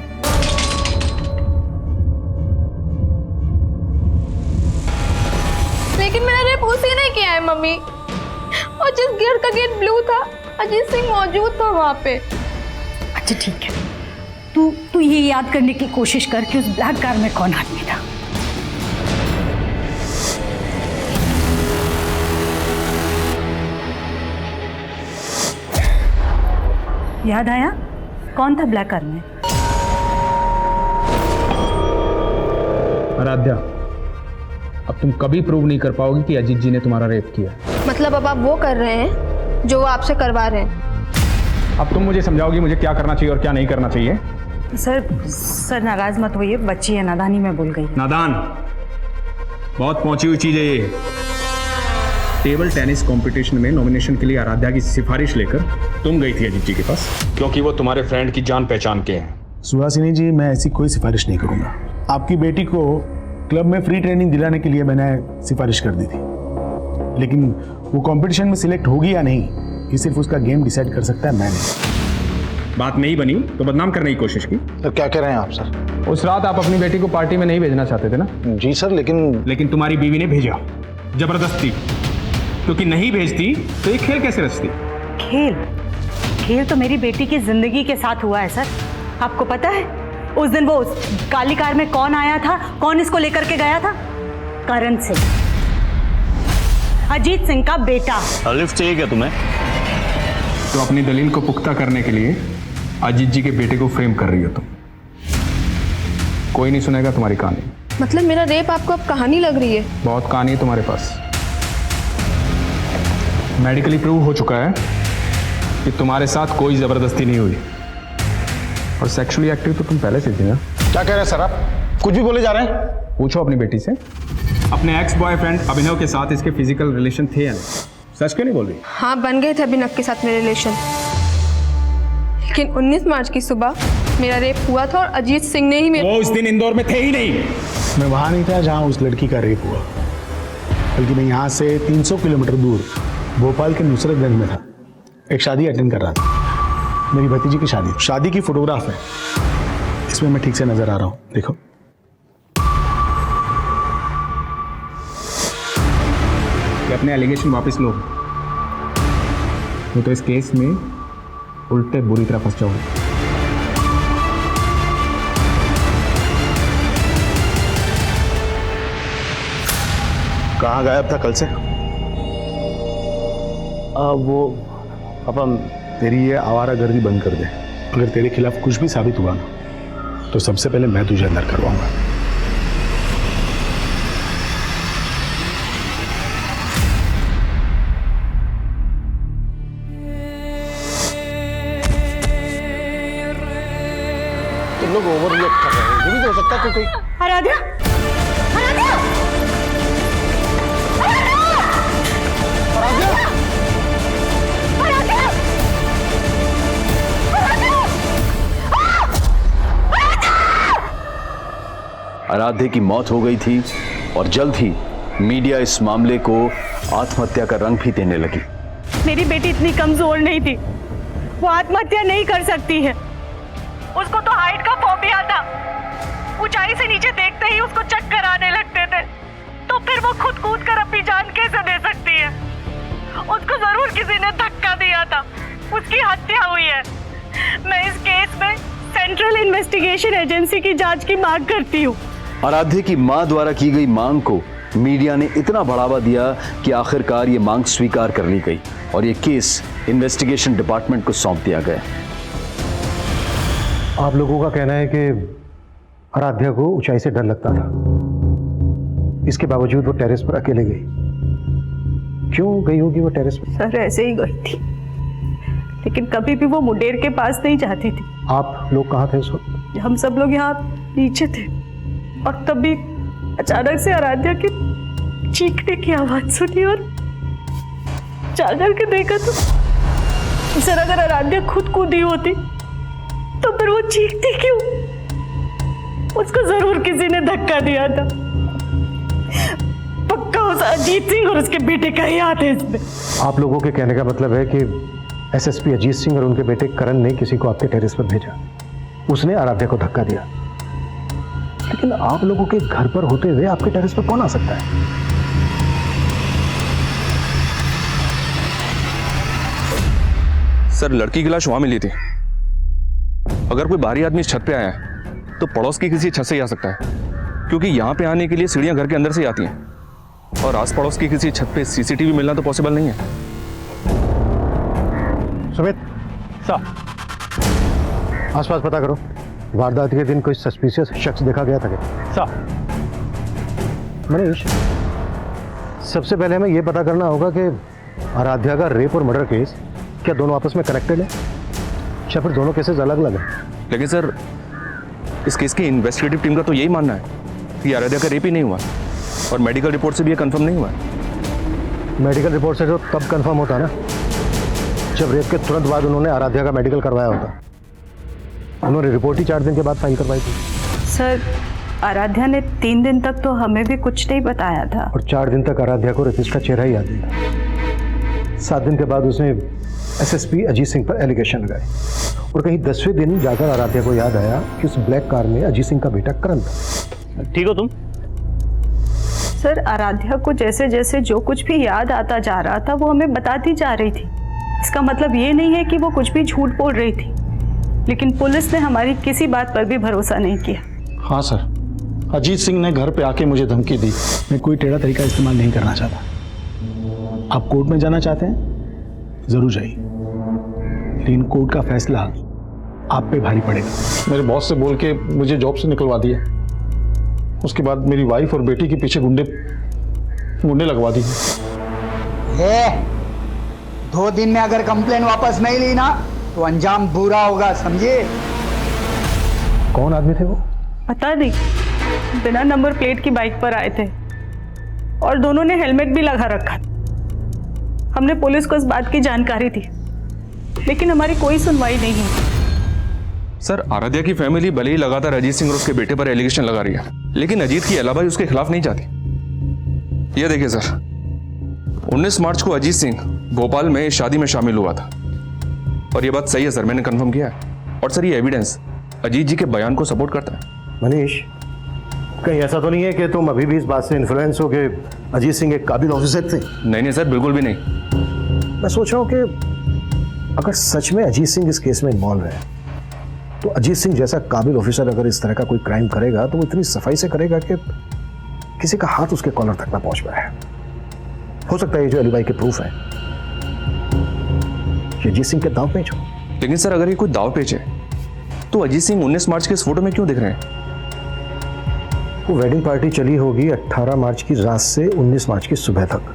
लेकिन मैंने रेप उसी ने किया है मम्मी, और जिस घर का गेट ब्लू था अजीत सिंह मौजूद था वहाँ पे। अच्छा ठीक है, तू ये याद करने की कोशिश कर कि उस ब्लैक कार में कौन आदमी था। याद आया कौन था ब्लैक कार में? आराध्या, अब तुम कभी प्रूव नहीं कर पाओगी कि अजीत जी ने तुम्हारा रेप किया। मतलब अब आप वो कर रहे हैं जो वो आपसे करवा रहे हैं। अब तुम मुझे समझाओगी मुझे क्या करना चाहिए और क्या नहीं करना चाहिए? सर नाराज मत होइए, बच्ची है, नादानी में बोल गई। नादान बहुत पहुंची हुई चीज है ये। टेबल टेनिस कंपटीशन में नॉमिनेशन के लिए आराध्या की सिफारिश लेकर तुम गई थी अजीत जी के पास, क्योंकि वो तुम्हारे फ्रेंड की जान पहचान के हैं। सुहासिनी जी, मैं ऐसी कोई सिफारिश नहीं करूंगा। आपकी बेटी को क्लब में फ्री ट्रेनिंग दिलाने के लिए मैंने सिफारिश कर दी थी, लेकिन वो कंपटीशन में सिलेक्ट होगी या नहीं ये सिर्फ उसका गेम डिसाइड कर सकता है, मैं नहीं। बात नहीं बनी तो बदनाम करने की कोशिश की। सर क्या कह रहे हैं आप सर? उस रात आप अपनी बेटी को पार्टी में नहीं भेजना चाहते थे ना? जी सर, लेकिन तुम्हारी बीवी ने भेजा जबरदस्ती, क्योंकि नहीं भेजती तो ये खेल कैसे रचती? खेल तो मेरी बेटी की जिंदगी के साथ हुआ है सर। आपको पता है उस दिन वो काली कार में कौन आया था, कौन इसको लेकर के गया था? करण सिंह, अजीत सिंह का बेटा। लिफ्ट चाहिए क्या तुम्हें? तो अपनी दलील को पुख्ता करने के लिए अजीत जी के बेटे को फ्रेम कर रही हो तुम। कोई नहीं सुनेगा तुम्हारी कहानी। मतलब मेरा रेप आपको अब कहानी लग रही है? बहुत कहानी है तुम्हारे पास। मेडिकली प्रूव हो चुका है कि तुम्हारे साथ कोई जबरदस्ती नहीं हुई, और सेक्सुअली एक्टिव तो तुम पहले से थी ना। क्या कह रहे हैं सर आप? कुछ भी बोले जा रहे हैं? पूछो अपनी बेटी से, अपने एक्स बॉयफ्रेंड अभिनव के साथ इसके फिजिकल रिलेशन थे या नहीं? सच क्यों नहीं बोल रही? हाँ, बन गए थे अभिनव के साथ मेरे रिलेशन, लेकिन 19 मार्च की सुबह मेरा रेप हुआ था और अजीत सिंह ने ही मेरे... वो उस दिन इंदौर में थे ही नहीं। मैं वहां नहीं था जहां उस लड़की का रेप हुआ, बल्कि मैं यहाँ से 300 किलोमीटर दूर भोपाल के नुसरतगंज में था। एक शादी अटेंड कर रहा था, मेरी भतीजी की शादी की फोटोग्राफ है, इसमें मैं ठीक से नजर आ रहा हूँ, देखो। कि अपने एलिगेशन वापस लो, वो तो इस केस में उल्टे बुरी तरह फंस जाओगे। कहाँ गायब था कल से? वो पापा, तेरी ये आवारागर्दी बंद कर दे। अगर तेरे खिलाफ कुछ भी साबित हुआ ना तो सबसे पहले मैं तुझे अंदर करवाऊंगा। तुम लोग ओवररिएक्ट कर रहे हो, ये भी तो हो सकता है कि कोई... आराध्या, आराध्या, आराध्या की मौत हो गई थी और जल्द ही मीडिया इस मामले को आत्महत्या का रंग भी देने लगी। मेरी बेटी इतनी कमजोर नहीं थी, वो आत्महत्या नहीं कर सकती है। उसको तो हाइट का फोबिया था, ऊंचाई से नीचे देखते ही उसको चक्कर आने लगते थे, तो फिर वो खुद कूद कर अपनी जान कैसे दे सकती है? उसको जरूर किसी ने धक्का दिया था, उसकी हत्या हुई है। मैं इस केस में सेंट्रल इन्वेस्टिगेशन एजेंसी की जांच की मांग करती हूँ। आराध्या की मां द्वारा की गई मांग को मीडिया ने इतना बढ़ावा दिया कि आखिरकार ये मांग स्वीकार कर ली गई और ये केस इन्वेस्टिगेशन डिपार्टमेंट को सौंप दिया गया। आप लोगों का कहना है कि आराध्या को ऊंचाई से डर लगता था, इसके बावजूद वो टेरेस पर अकेले गई। क्यों गई होगी वो टेरेस पर? सर ऐसे ही गई थी, लेकिन कभी भी वो मुंडेर के पास नहीं जाती थी। आप लोग कहाँ थे उस वक्त? हम सब लोग यहाँ नीचे थे और तभी अचानक से आराध्या की चीखने की आवाज सुनी और जाकर के देखा तो सर अगर आराध्या खुद कूदी होती तो फिर वो चीखती क्यों? उसको जरूर किसी ने धक्का दिया था। पक्का उस अजीत सिंह और उसके बेटे का ही हाथ है इसमें। आप लोगों के कहने का मतलब है कि एसएसपी अजीत सिंह और उनके बेटे करण ने किसी को आपके टेरेस पर भेजा, उसने आराध्या को धक्का दिया। लेकिन आप लोगों के घर पर होते हुए आपके टेरेस पर कौन आ सकता है? सर लड़की की लाश वहां मिली थी। अगर कोई बाहरी आदमी इस छत पे आया है तो पड़ोस की किसी छत से ही आ सकता है, क्योंकि यहाँ पे आने के लिए सीढ़ियाँ घर के अंदर से ही आती हैं और आस पड़ोस की किसी छत पे सीसीटीवी मिलना तो पॉसिबल नहीं है। सुमित साहब, आसपास पता करो, वारदात के दिन कोई सस्पिशियस शख्स देखा गया था क्या? साहब, मनीष, सबसे पहले हमें यह पता करना होगा कि आराध्या का रेप और मर्डर केस क्या दोनों आपस में कनेक्टेड है या फिर दोनों केसेस अलग अलग हैं? लेकिन सर, इस केस की इन्वेस्टिगेटिव टीम का तो यही मानना है कि आराध्या का रेप ही नहीं हुआ और मेडिकल रिपोर्ट से भी ये कंफर्म नहीं हुआ है। मेडिकल रिपोर्ट से तो तब कंफर्म होता ना जब रेप के तुरंत बाद उन्होंने आराध्या का मेडिकल करवाया होता। उन्होंने रिपोर्ट ही 4 दिन के बाद फाइल करवाई थी। सर, आराध्या ने 3 दिन तक तो हमें भी कुछ नहीं बताया था। और 4 दिन तक आराध्या को रेपिस्ट का चेहरा ही याद नहीं था। 7 दिन के बाद उसने एसएसपी अजीत सिंह पर एलिगेशन लगाए और कहीं 10वें दिन जाकर आराध्या को याद आया कि उस ब्लैक कार में अजीत सिंह का बेटा करण था। ठीक हो तुम? सर, आराध्या को जैसे जैसे जो कुछ भी याद आता जा रहा था वो हमें बताती जा रही थी। इसका मतलब ये नहीं है कि वो कुछ भी झूठ बोल रही थी, लेकिन पुलिस ने हमारी किसी बात पर भी भरोसा नहीं किया। हाँ सर, अजीत सिंह ने घर पे आके मुझे धमकी दी। मैं कोई टेढ़ा तरीका इस्तेमाल नहीं करना चाहता। आप कोर्ट में जाना चाहते हैं, जरूर जाइए, लेकिन कोर्ट का फैसला आप पे भारी पड़ेगा। मेरे बॉस से बोल के मुझे जॉब से निकलवा दिया, उसके बाद मेरी वाइफ और बेटी के पीछे गुंडे लगवा दी। 2 दिन में अगर कंप्लेन वापस नहीं ली ना तो अंजाम बुरा होगा, समझे? कौन आदमी थे वो? पता नहीं, बिना नंबर प्लेट की बाइक पर आए थे और दोनों ने हेलमेट भी लगा रखा। हमने पुलिस को इस बात की जानकारी दी, लेकिन हमारी कोई सुनवाई नहीं हुई। सर, आराध्या की फैमिली भले ही लगातार अजीत सिंह और उसके बेटे पर एलिगेशन लगा रही है, लेकिन अजीत की अलाबाई उसके खिलाफ नहीं जाती। ये देखिए सर, 19 मार्च को अजीत सिंह भोपाल में शादी में शामिल हुआ था और ये बात सही है सर, मैंने कंफर्म किया है। और सर, ये एविडेंस अजीत जी के बयान को सपोर्ट करता है। मनीष, कहीं ऐसा तो नहीं है कि तुम अभी भी इस बात से इन्फ्लुएंस हो कि अजीत सिंह एक काबिल ऑफिसर थे? नहीं सर, बिल्कुल भी नहीं। मैं सोच रहा हूँ कि अगर सच में अजीत सिंह इस केस में इन्वॉल्व है तो अजीत सिंह जैसा काबिल ऑफिसर अगर इस तरह का कोई क्राइम करेगा तो वो इतनी सफाई से करेगा कि किसी का हाथ उसके कॉलर तक ना पहुंच पाए। हो सकता है ये जो अलीबाई के प्रूफ है ये अजीत सिंह के दाव पेच हो। लेकिन सर, अगर ये कोई दाव पेच है तो अजीत सिंह 19 मार्च के इस फोटो में क्यों दिख रहे हैं? वो वेडिंग पार्टी चली होगी 18 मार्च की रात से 19 मार्च की सुबह तक,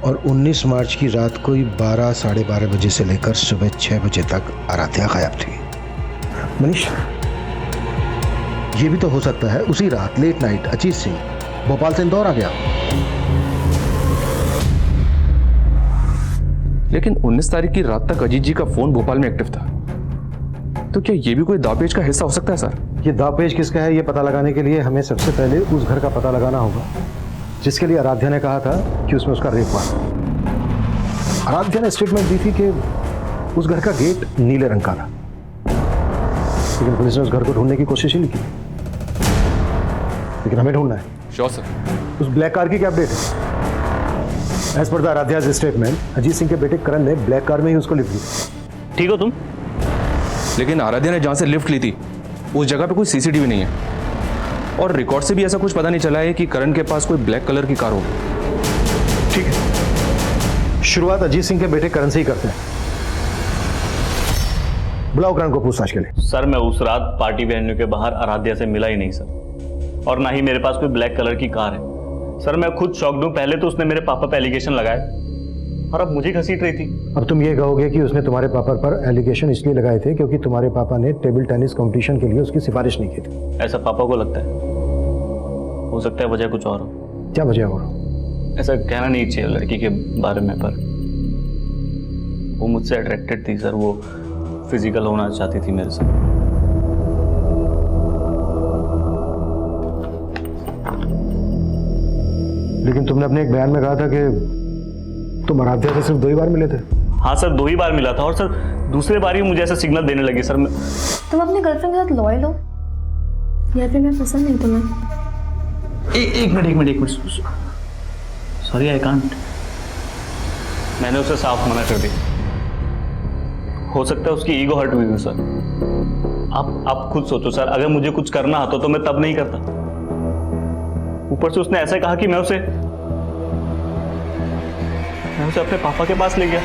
और 19 मार्च की रात कोई 12 साढ़े 12 बजे से लेकर सुबह 6 बजे तक आराध्या गायब थी। मनीष, ये भी तो हो सकता है उसी रात लेट नाइट अजीत सिंह भोपाल से इंदौर आ गया। लेकिन 19 तारीख की रात तक अजीत जी का फोन भोपाल में एक्टिव था, तो क्या ये भी कोई दावपेच का हिस्सा हो सकता है सर? ये दावपेच किसका है ये पता लगाने के लिए हमें सबसे पहले उस घर का पता लगाना होगा जिसके लिए आराध्या ने कहा था कि उसमें उसका रेप हुआ। आराध्या ने स्टेटमेंट दी थी कि उस घर का गेट नीले रंग का था, लेकिन पुलिस ने उस घर को ढूंढने की कोशिश ही नहीं की। लेकिन हमें ढूंढना है। Sure sir. उस ब्लैक कार की क्या अपडेट है? As per the Aaradhya's statement Ajit Singh के बेटे करण ने ब्लैक कार में ही उसको लिफ्ट दी। ठीक हो तुम? लेकिन आराध्या ने जहां से लिफ्ट ली थी उस जगह पे कोई सीसीटीवी नहीं है और रिकॉर्ड से भी ऐसा कुछ पता नहीं चला है कि करण के पास कोई ब्लैक कलर की कार हो। ठीक है, शुरुआत अजीत सिंह के बेटे करण से ही करते हैं। बुलाओ करण को पूछताछ के लिए। सर, मैं उस रात पार्टी वेन्यू के बाहर आराध्या से मिला ही नहीं सर, और ना ही मेरे पास कोई ब्लैक कलर की कार है। सर, मैं खुद शॉक्ड हूं। पहले तो उसने मेरे पापा पे एलिगेशन लगाए और अब मुझे घसीट रही थी। अब तुम ये कहोगे कि उसने तुम्हारे पापा पर एलिगेशन इसलिए लगाए थे क्योंकि तुम्हारे पापा ने टेबल टेनिस कंपटीशन के लिए उसकी सिफारिश नहीं की थी। ऐसा पापा को लगता है। हो सकता है वजह कुछ और हो। क्या वजह हो? ऐसा कहना नहीं चाहिए लड़की के बारे में, पर वो मुझसे अट्रैक्टेड थी सर। वो फिजिकल होना चाहती थी मेरे से। लेकिन तुमने अपने एक बयान में कहा था कि तुम आराध्या से सिर्फ 2 ही बार मिले थे। हाँ सर, 2 ही बार मिला था और सर दूसरे बार ही मुझे ऐसा सिग्नल देने लगी सर। तुम अपने गर्लफ्रेंड के साथ लॉयल हो या फिर मैं पसंद नहीं तुम्हें? एक मिनट सॉरी, आई कांट। मैंने उसे साफ मना कर दिया। हो सकता है उसकी ईगो हर्ट हुई थी सर। आप खुद सोचो सर, अगर मुझे कुछ करना होता तो मैं तब नहीं करता। ऊपर से उसने ऐसे कहा कि मैं उसे अपने पापा के पास ले गया।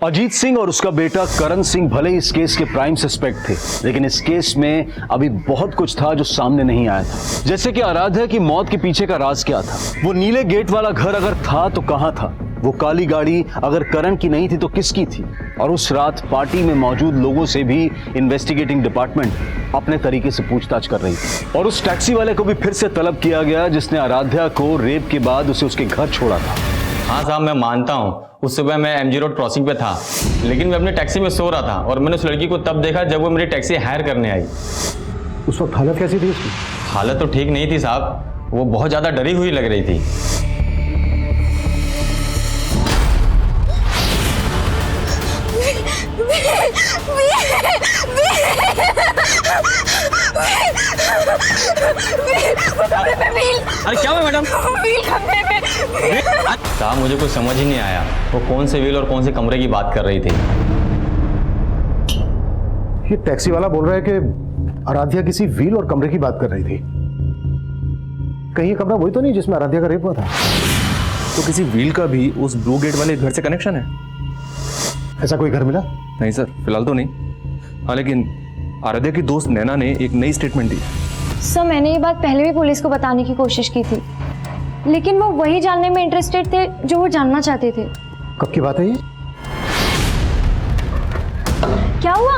अजीत सिंह और उसका बेटा करण सिंह भले ही इस केस के प्राइम सस्पेक्ट थे, लेकिन इस केस में अभी बहुत कुछ था जो सामने नहीं आया था। जैसे कि आराध्या की मौत के पीछे का राज क्या था, वो नीले गेट वाला घर अगर था तो कहां था, वो काली गाड़ी अगर करण की नहीं थी तो किसकी थी, और उस रात पार्टी में मौजूद लोगों से भी इन्वेस्टिगेटिंग डिपार्टमेंट अपने तरीके से पूछताछ कर रही थी। और उस टैक्सी वाले को भी फिर से तलब किया गया जिसने आराध्या को रेप के बाद उसे उसके घर छोड़ा था। हाँ साहब, मैं मानता हूँ उस सुबह मैं MG रोड क्रॉसिंग पे था, लेकिन मैं अपनी टैक्सी में सो रहा था और मैंने उस लड़की को तब देखा जब वो मेरी टैक्सी हायर करने आई। उस वक्त हालत कैसी थी उसकी? हालत तो ठीक नहीं थी साहब, वो बहुत ज़्यादा डरी हुई लग रही थी। अरे क्या हुआ मैडम? साहब मुझे कुछ समझ ही नहीं आया, वो कौन से व्हील और कौन से कमरे की बात कर रही थी। ये टैक्सी वाला बोल रहा है कि आराध्या किसी व्हील और कमरे की बात कर रही थी। कहीं ये कमरा वही तो नहीं जिसमें आराध्या का रेप हुआ था? तो किसी व्हील का भी उस ब्लू गेट वाले घर से कनेक्शन है? ऐसा कोई घर मिला? नहीं सर, फिलहाल तो नहीं। हाँ, लेकिन आराध्या की दोस्त नैना ने एक नई स्टेटमेंट दी। सर, मैंने ये बात पहले भी पुलिस को बताने की कोशिश की थी, लेकिन वो वही जानने में इंटरेस्टेड थे जो वो जानना चाहते थे। कब की बात है ये? क्या हुआ?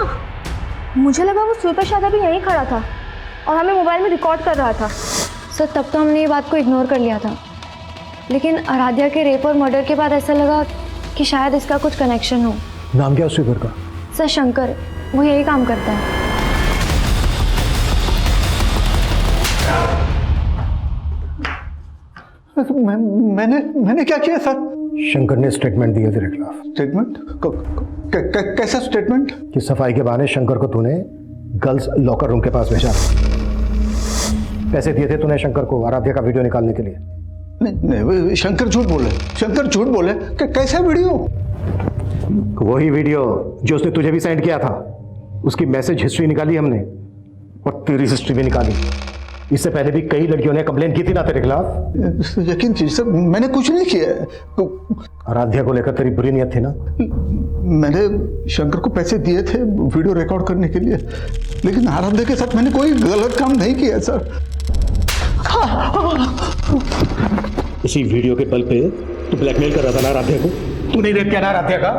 मुझे लगा वो सुपर शादा भी यहीं खड़ा था और हमें मोबाइल में रिकॉर्ड कर रहा था। सर, तब तो हमने ये बात को इग्नोर कर लिया था, लेकिन आराध्या के रेप और मर्डर के बाद ऐसा लगा कि शायद इसका कुछ कनेक्शन हो। नाम क्या उस स्वीपर का? सर, शंकर, वो यही काम करता है। मैंने क्या किया सर? शंकर ने स्टेटमेंट दिया तेरे खिलाफ। स्टेटमेंट? कैसा स्टेटमेंट? कि सफाई के बहाने शंकर को तूने गर्ल्स लॉकर रूम के पास भेजा। पैसे दिए थे तूने शंकर को आराध्या का वीडियो निकालने के लिए। नहीं, शंकर झूठ बोले। शंकर झूठ बोले? कैसा वीडियो? वही वीडियो जो उसने तुझे भी सेंड किया था। उसकी मैसेज हिस्ट्री निकाली हमने और तेरी हिस्ट्री भी निकाली। इससे पहले भी कई लड़कियों ने कंप्लेन की थी ना तेरे खिलाफ। यकीन कीजिए सर, मैंने कुछ नहीं किया। आराध्या को लेकर तेरी बुरी नियत थी ना? मैंने शंकर को पैसे दिए थे वीडियो रिकॉर्ड करने के लिए, लेकिन आराध्या के साथ मैंने कोई गलत काम नहीं किया सर। इसी वीडियो के बल पे तू ब्लैकमेल कर रहा था ना आराध्या को? तू नहीं रेप किया ना आराध्या का?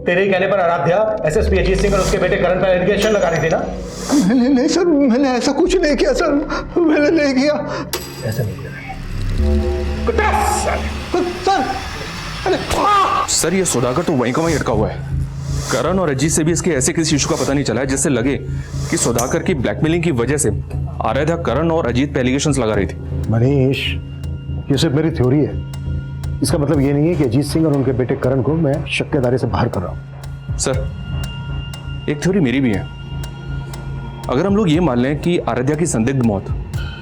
तेरे ही कहने पर आराध्या एसएसपी अजीत सिंह और उसके बेटे करण पर एलिगेशन लगा रही थी ना? नहीं सर, मैंने ऐसा कुछ नहीं किया सर, मैंने नहीं किया। ऐसा नहीं किया सर, ये सुधाकर तो वहीं का वहीं अटका हुआ है। करण और अजीत से भी इसके ऐसे किसी इशू का पता नहीं चला है जिससे लगे कि सुधाकर की ब्लैकमेलिंग की वजह से आराध्या करण और अजीत पे एलिगेशंस लगा रही थी। मनीष, ये सिर्फ मेरी थ्योरी है। इसका मतलब ये नहीं है कि अजीत सिंह और उनके बेटे करण को मैं शक के दायरे से बाहर कर रहा हूं। सर, एक थ्योरी मेरी भी है। अगर हम लोग ये मान लें कि आराध्या की संदिग्ध मौत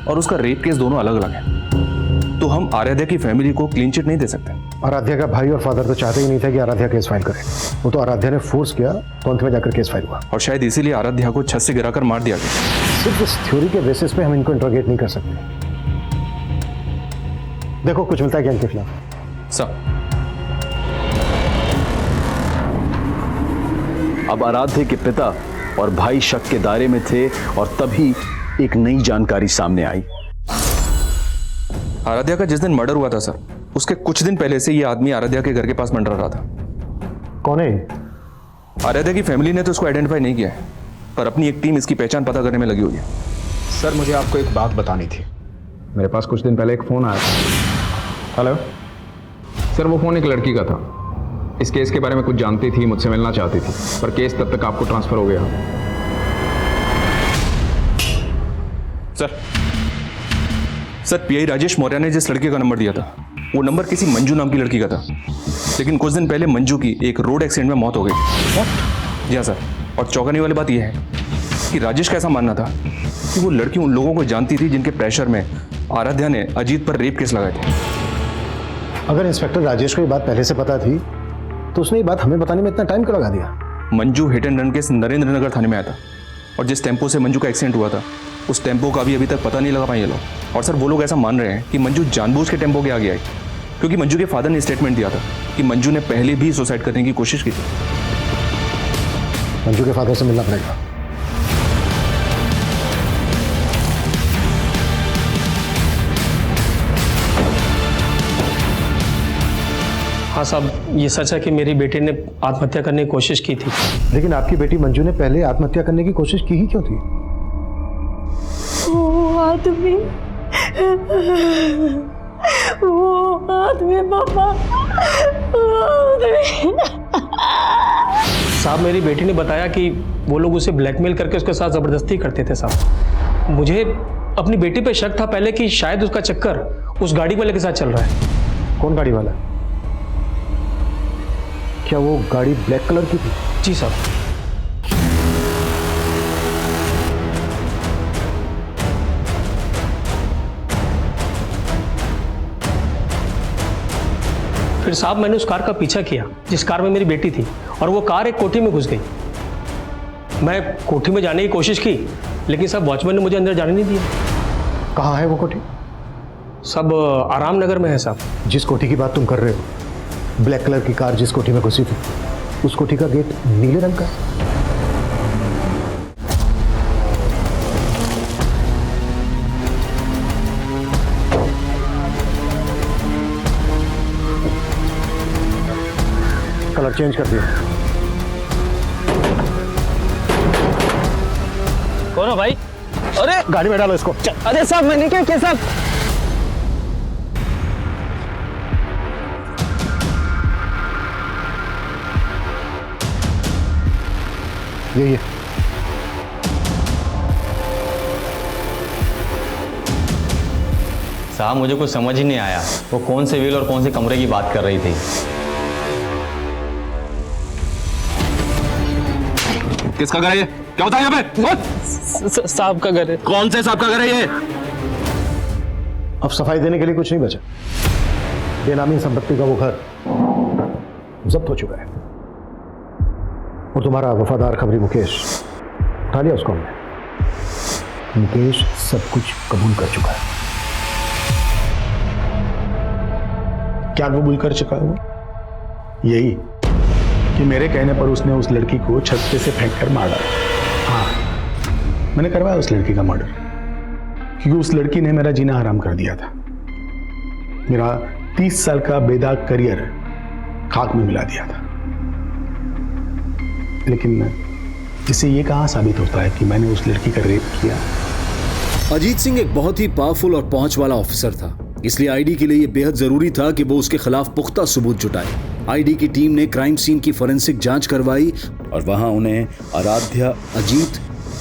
और उसका रेप केस दोनों अलग अलग हैं, तो हम आराध्या की फैमिली को क्लीन चिट नहीं दे सकते। आराध्या का भाई और फादर तो चाहते ही नहीं था कि आराध्या केस फाइल करे। वो तो आराध्या ने फोर्स किया तो अंत में जाकर केस फाइल हुआ। और शायद इसीलिए आराध्या को छत से गिराकर मार दिया गया। सिर्फ इस थ्योरी के बेसिस पे हम इनको इंट्रोगेट नहीं कर सकते। देखो कुछ मिलता है क्या इनके खिलाफ? अब आराध्या के पिता और भाई शक के दायरे में थे और तभी एक नई जानकारी सामने आई। आराध्या का जिस दिन मर्डर हुआ था सर, उसके कुछ दिन पहले से ये आदमी आराध्या के घर के पास मंडरा रहा था। कौन है? आराध्या की फैमिली ने तो उसको आइडेंटिफाई नहीं किया है, पर अपनी एक टीम इसकी पहचान पता करने में लगी हुई है। सर, मुझे आपको एक बात बतानी थी। मेरे पास कुछ दिन पहले एक फ़ोन आया था। हेलो सर, वो फ़ोन एक लड़की का था। इस केस के बारे में कुछ जानती थी, मुझसे मिलना चाहती थी, पर केस तब तक आपको ट्रांसफ़र हो गया। सर, पीआई राजेश मौर्य ने जिस लड़के का नंबर दिया था, वो नंबर किसी मंजू नाम की लड़की का था। लेकिन कुछ दिन पहले मंजू की एक रोड एक्सीडेंट में मौत हो गई। जी हाँ सर, और चौंकाने वाली बात यह है कि राजेश का ऐसा मानना था कि वो लड़की उन लोगों को जानती थी जिनके प्रेशर में आराध्या ने अजीत पर रेप केस लगाए थे। अगर इंस्पेक्टर राजेश को ये बात पहले से पता थी तो उसने ये बात हमें बताने में इतना टाइम क्यों लगा दिया? Manju hit and run case Narendra Nagar थाने में आया था और जिस टेम्पो से मंजू का एक्सीडेंट हुआ था उस टेम्पो का भी अभी तक पता नहीं लगा पाए ये लोग। और सर वो लोग ऐसा मान रहे हैं कि मंजू जानबूझ के टेम्पो के आगे आई, क्योंकि मंजू के फादर ने स्टेटमेंट दिया था कि मंजू ने पहले भी सुसाइड करने की कोशिश की थी। मंजू के फादर से मिलना पड़ेगा। हाँ साहब, ये सच है कि मेरी बेटी ने आत्महत्या करने की कोशिश की थी। लेकिन आपकी बेटी मंजू ने पहले आत्महत्या करने की कोशिश की ही क्यों थी? वो आदमी पापा, साहब मेरी बेटी ने बताया कि वो लोग उसे ब्लैकमेल करके उसके साथ ज़बरदस्ती करते थे साहब। मुझे अपनी बेटी पे शक था पहले कि शायद उसका चक्कर उस गाड़ी वाले के साथ चल रहा है। कौन गाड़ी वाला? क्या वो गाड़ी ब्लैक कलर की थी? जी साहब। फिर साहब मैंने उस कार का पीछा किया जिस कार में मेरी बेटी थी, और वो कार एक कोठी में घुस गई। मैं कोठी में जाने की कोशिश की, लेकिन साहब वॉचमैन ने मुझे अंदर जाने नहीं दिया। कहाँ है वो कोठी? सब आराम नगर में है साहब। जिस कोठी की बात तुम कर रहे हो, ब्लैक कलर की कार जिस कोठी में घुसी थी, उस कोठी का गेट नीले रंग का? कलर चेंज कर दिया। कौन हो भाई? अरे गाड़ी में डालो इसको। अरे साहब मैंने क्या किया साहब? ये साहब मुझे कुछ समझ ही नहीं आया, वो कौन से व्हील और कौन से कमरे की बात कर रही थी। किसका घर है ये? क्या होता है यहाँ पे? साहब का घर है। कौन से साहब का घर है ये? अब सफाई देने के लिए कुछ नहीं बचा। बेनामी संपत्ति का वो घर जब्त हो चुका है और तुम्हारा वफादार खबरी मुकेश उठा लिया उसको हमने। मुकेश सब कुछ कबूल कर चुका है। क्या कबूल कर चुका है वो? यही कि मेरे कहने पर उसने उस लड़की को छत पे से फेंक कर मार डाला। हाँ, मैंने करवाया उस लड़की का मर्डर, क्योंकि उस लड़की ने मेरा जीना हराम कर दिया था। मेरा 30 साल का बेदाग करियर खाक में मिला दिया था। लेकिन इससे ये कहाँ साबित होता है कि मैंने उस लड़की का रेप किया? अजीत सिंह एक बहुत ही पावरफुल और पहुंच वाला ऑफिसर था, इसलिए आईडी के लिए यह बेहद जरूरी था कि वो उसके खिलाफ पुख्ता सबूत जुटाए। आईडी की टीम ने क्राइम सीन की फोरेंसिक जांच करवाई और वहां उन्हें आराध्या, अजीत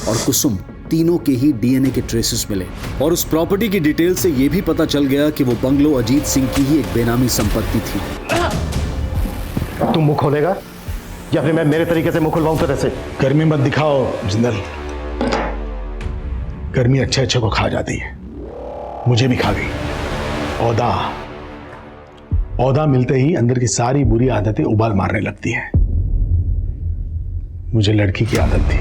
और कुसुम तीनों के ही डीएनए के ट्रेसेस मिले। और उस प्रॉपर्टी की डिटेल से यह भी पता चल गया कि वो बंगलो अजीत सिंह की ही एक बेनामी संपत्ति थी। तुम मुंह खोलेगा या फिर मैं मेरे तरीके से मुंह खुलवाऊं तरह से? गर्मी मत दिखाओ जिंदल। गर्मी अच्छे अच्छे को खा जाती है, मुझे भी खा गई। औदा मिलते ही अंदर की सारी बुरी आदतें उबाल मारने लगती हैं। मुझे लड़की की आदत थी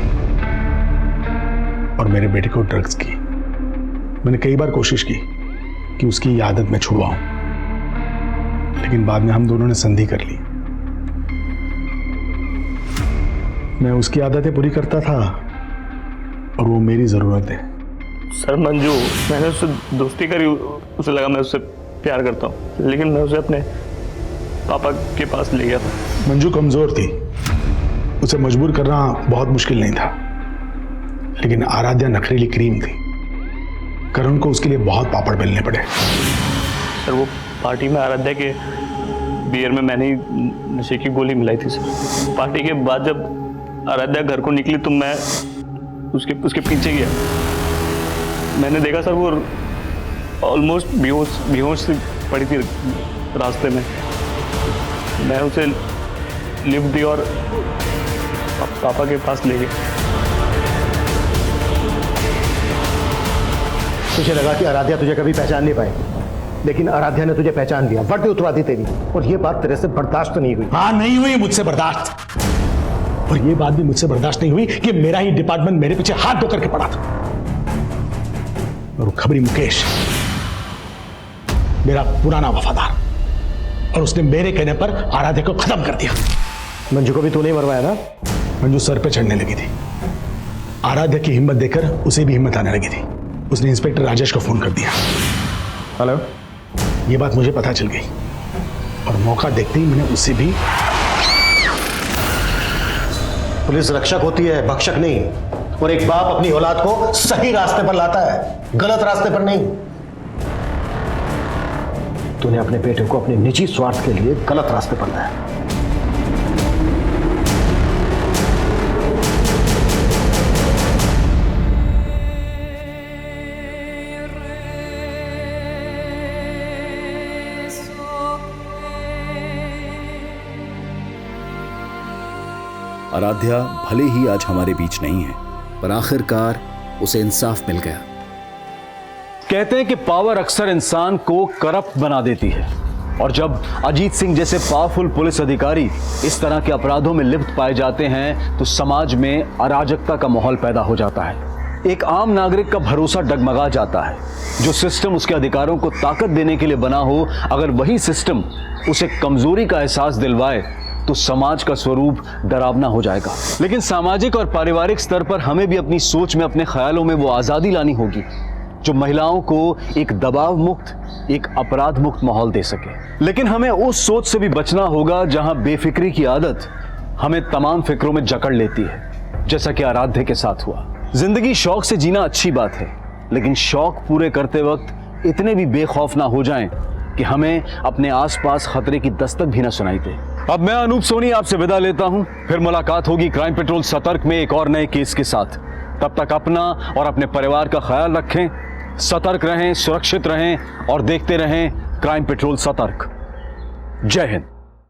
और मेरे बेटे को ड्रग्स की। मैंने कई बार कोशिश की कि उसकी ये आदत मैं छुड़वाऊं, लेकिन बाद में हम दोनों ने संधि कर ली। मैं उसकी आदतें पूरी करता था और वो मेरी जरूरत है। सर मंजू, मैंने उससे दोस्ती करी, उसे लगा मैं उससे प्यार करता हूँ, लेकिन मैं उसे अपने पापा के पास ले गया था। मंजू कमजोर थी, उसे मजबूर करना बहुत मुश्किल नहीं था, लेकिन आराध्या नखरीली क्रीम थी। करुण को उसके लिए बहुत पापड़ बेलने पड़े। सर वो पार्टी में आराध्या के बियर में मैंने ही नशे की गोली मिलाई थी सर। पार्टी के बाद जब आराध्या घर को निकली तो मैं उसके पीछे गया। मैंने देखा सर वो ऑलमोस्ट बेहोश से पड़ी थी रास्ते में। मैं उसे लिफ्ट दी और पापा के पास ले गया। तुझे लगा कि आराध्या तुझे कभी पहचान नहीं पाएगी, लेकिन आराध्या ने तुझे पहचान लिया, वर्दी उतरवा दी तेरी। और ये बात तेरे से बर्दाश्त नहीं हुई। हाँ, नहीं हुई मुझसे बर्दाश्त। और ये बात भी मुझसे बर्दाश्त नहीं हुई कि मेरा ही डिपार्टमेंट मेरे पीछे हाथ धो करके पड़ा था। और वो खबरी मुकेश, मेरा पुराना वफादार, और उसने मेरे कहने पर आराध्या को खत्म कर दिया। मंजू को भी तूने मरवाया ना? मंजू सर पे चढ़ने लगी थी। आराध्या की हिम्मत देखकर उसे भी हिम्मत आने लगी थी। उसने इंस्पेक्टर राजेश को फोन कर दिया। हेलो, ये बात मुझे पता चल गई और मौका देखते ही मैंने उसे भी। पुलिस रक्षक होती है, भक्षक नहीं। और एक बाप अपनी औलाद को सही रास्ते पर लाता है, गलत रास्ते पर नहीं। तूने अपने बेटे को अपने निजी स्वार्थ के लिए गलत रास्ते पर लाया। आराध्या भले ही आज हमारे बीच नहीं है, पर आखिरकार उसे इंसाफ मिल गया। कहते हैं कि पावर अक्सर इंसान को करप्ट बना देती है, और जब अजीत सिंह जैसे पावरफुल पुलिस अधिकारी इस तरह के अपराधों में लिप्त पाए जाते हैं तो समाज में अराजकता का माहौल पैदा हो जाता है। एक आम नागरिक का भरोसा डगमगा जाता है। जो सिस्टम उसके अधिकारों को ताकत देने के लिए बना हो, अगर वही सिस्टम उसे कमजोरी का एहसास दिलवाए तो समाज का स्वरूप डरावना हो जाएगा। लेकिन सामाजिक और पारिवारिक स्तर पर हमें भी अपनी सोच में, अपने ख्यालों में वो आजादी लानी होगी जो महिलाओं को एक दबाव मुक्त, एक अपराध मुक्त माहौल दे सके। लेकिन हमें उस सोच से भी बचना होगा जहां बेफिक्री की आदत हमें तमाम फिक्रों में जकड़ लेती है, जैसा कि आराध्या के साथ हुआ। जिंदगी शौक से जीना अच्छी बात है, लेकिन शौक पूरे करते वक्त इतने भी बेखौफ ना हो जाएं कि हमें अपने आसपास खतरे की दस्तक भी ना सुनाई दे। अब मैं अनूप सोनी आपसे विदा लेता हूं। फिर मुलाकात होगी क्राइम पेट्रोल सतर्क में एक और नए केस के साथ। तब तक अपना और अपने परिवार का ख्याल रखें, सतर्क रहें, सुरक्षित रहें और देखते रहें क्राइम पेट्रोल सतर्क। जय हिंद।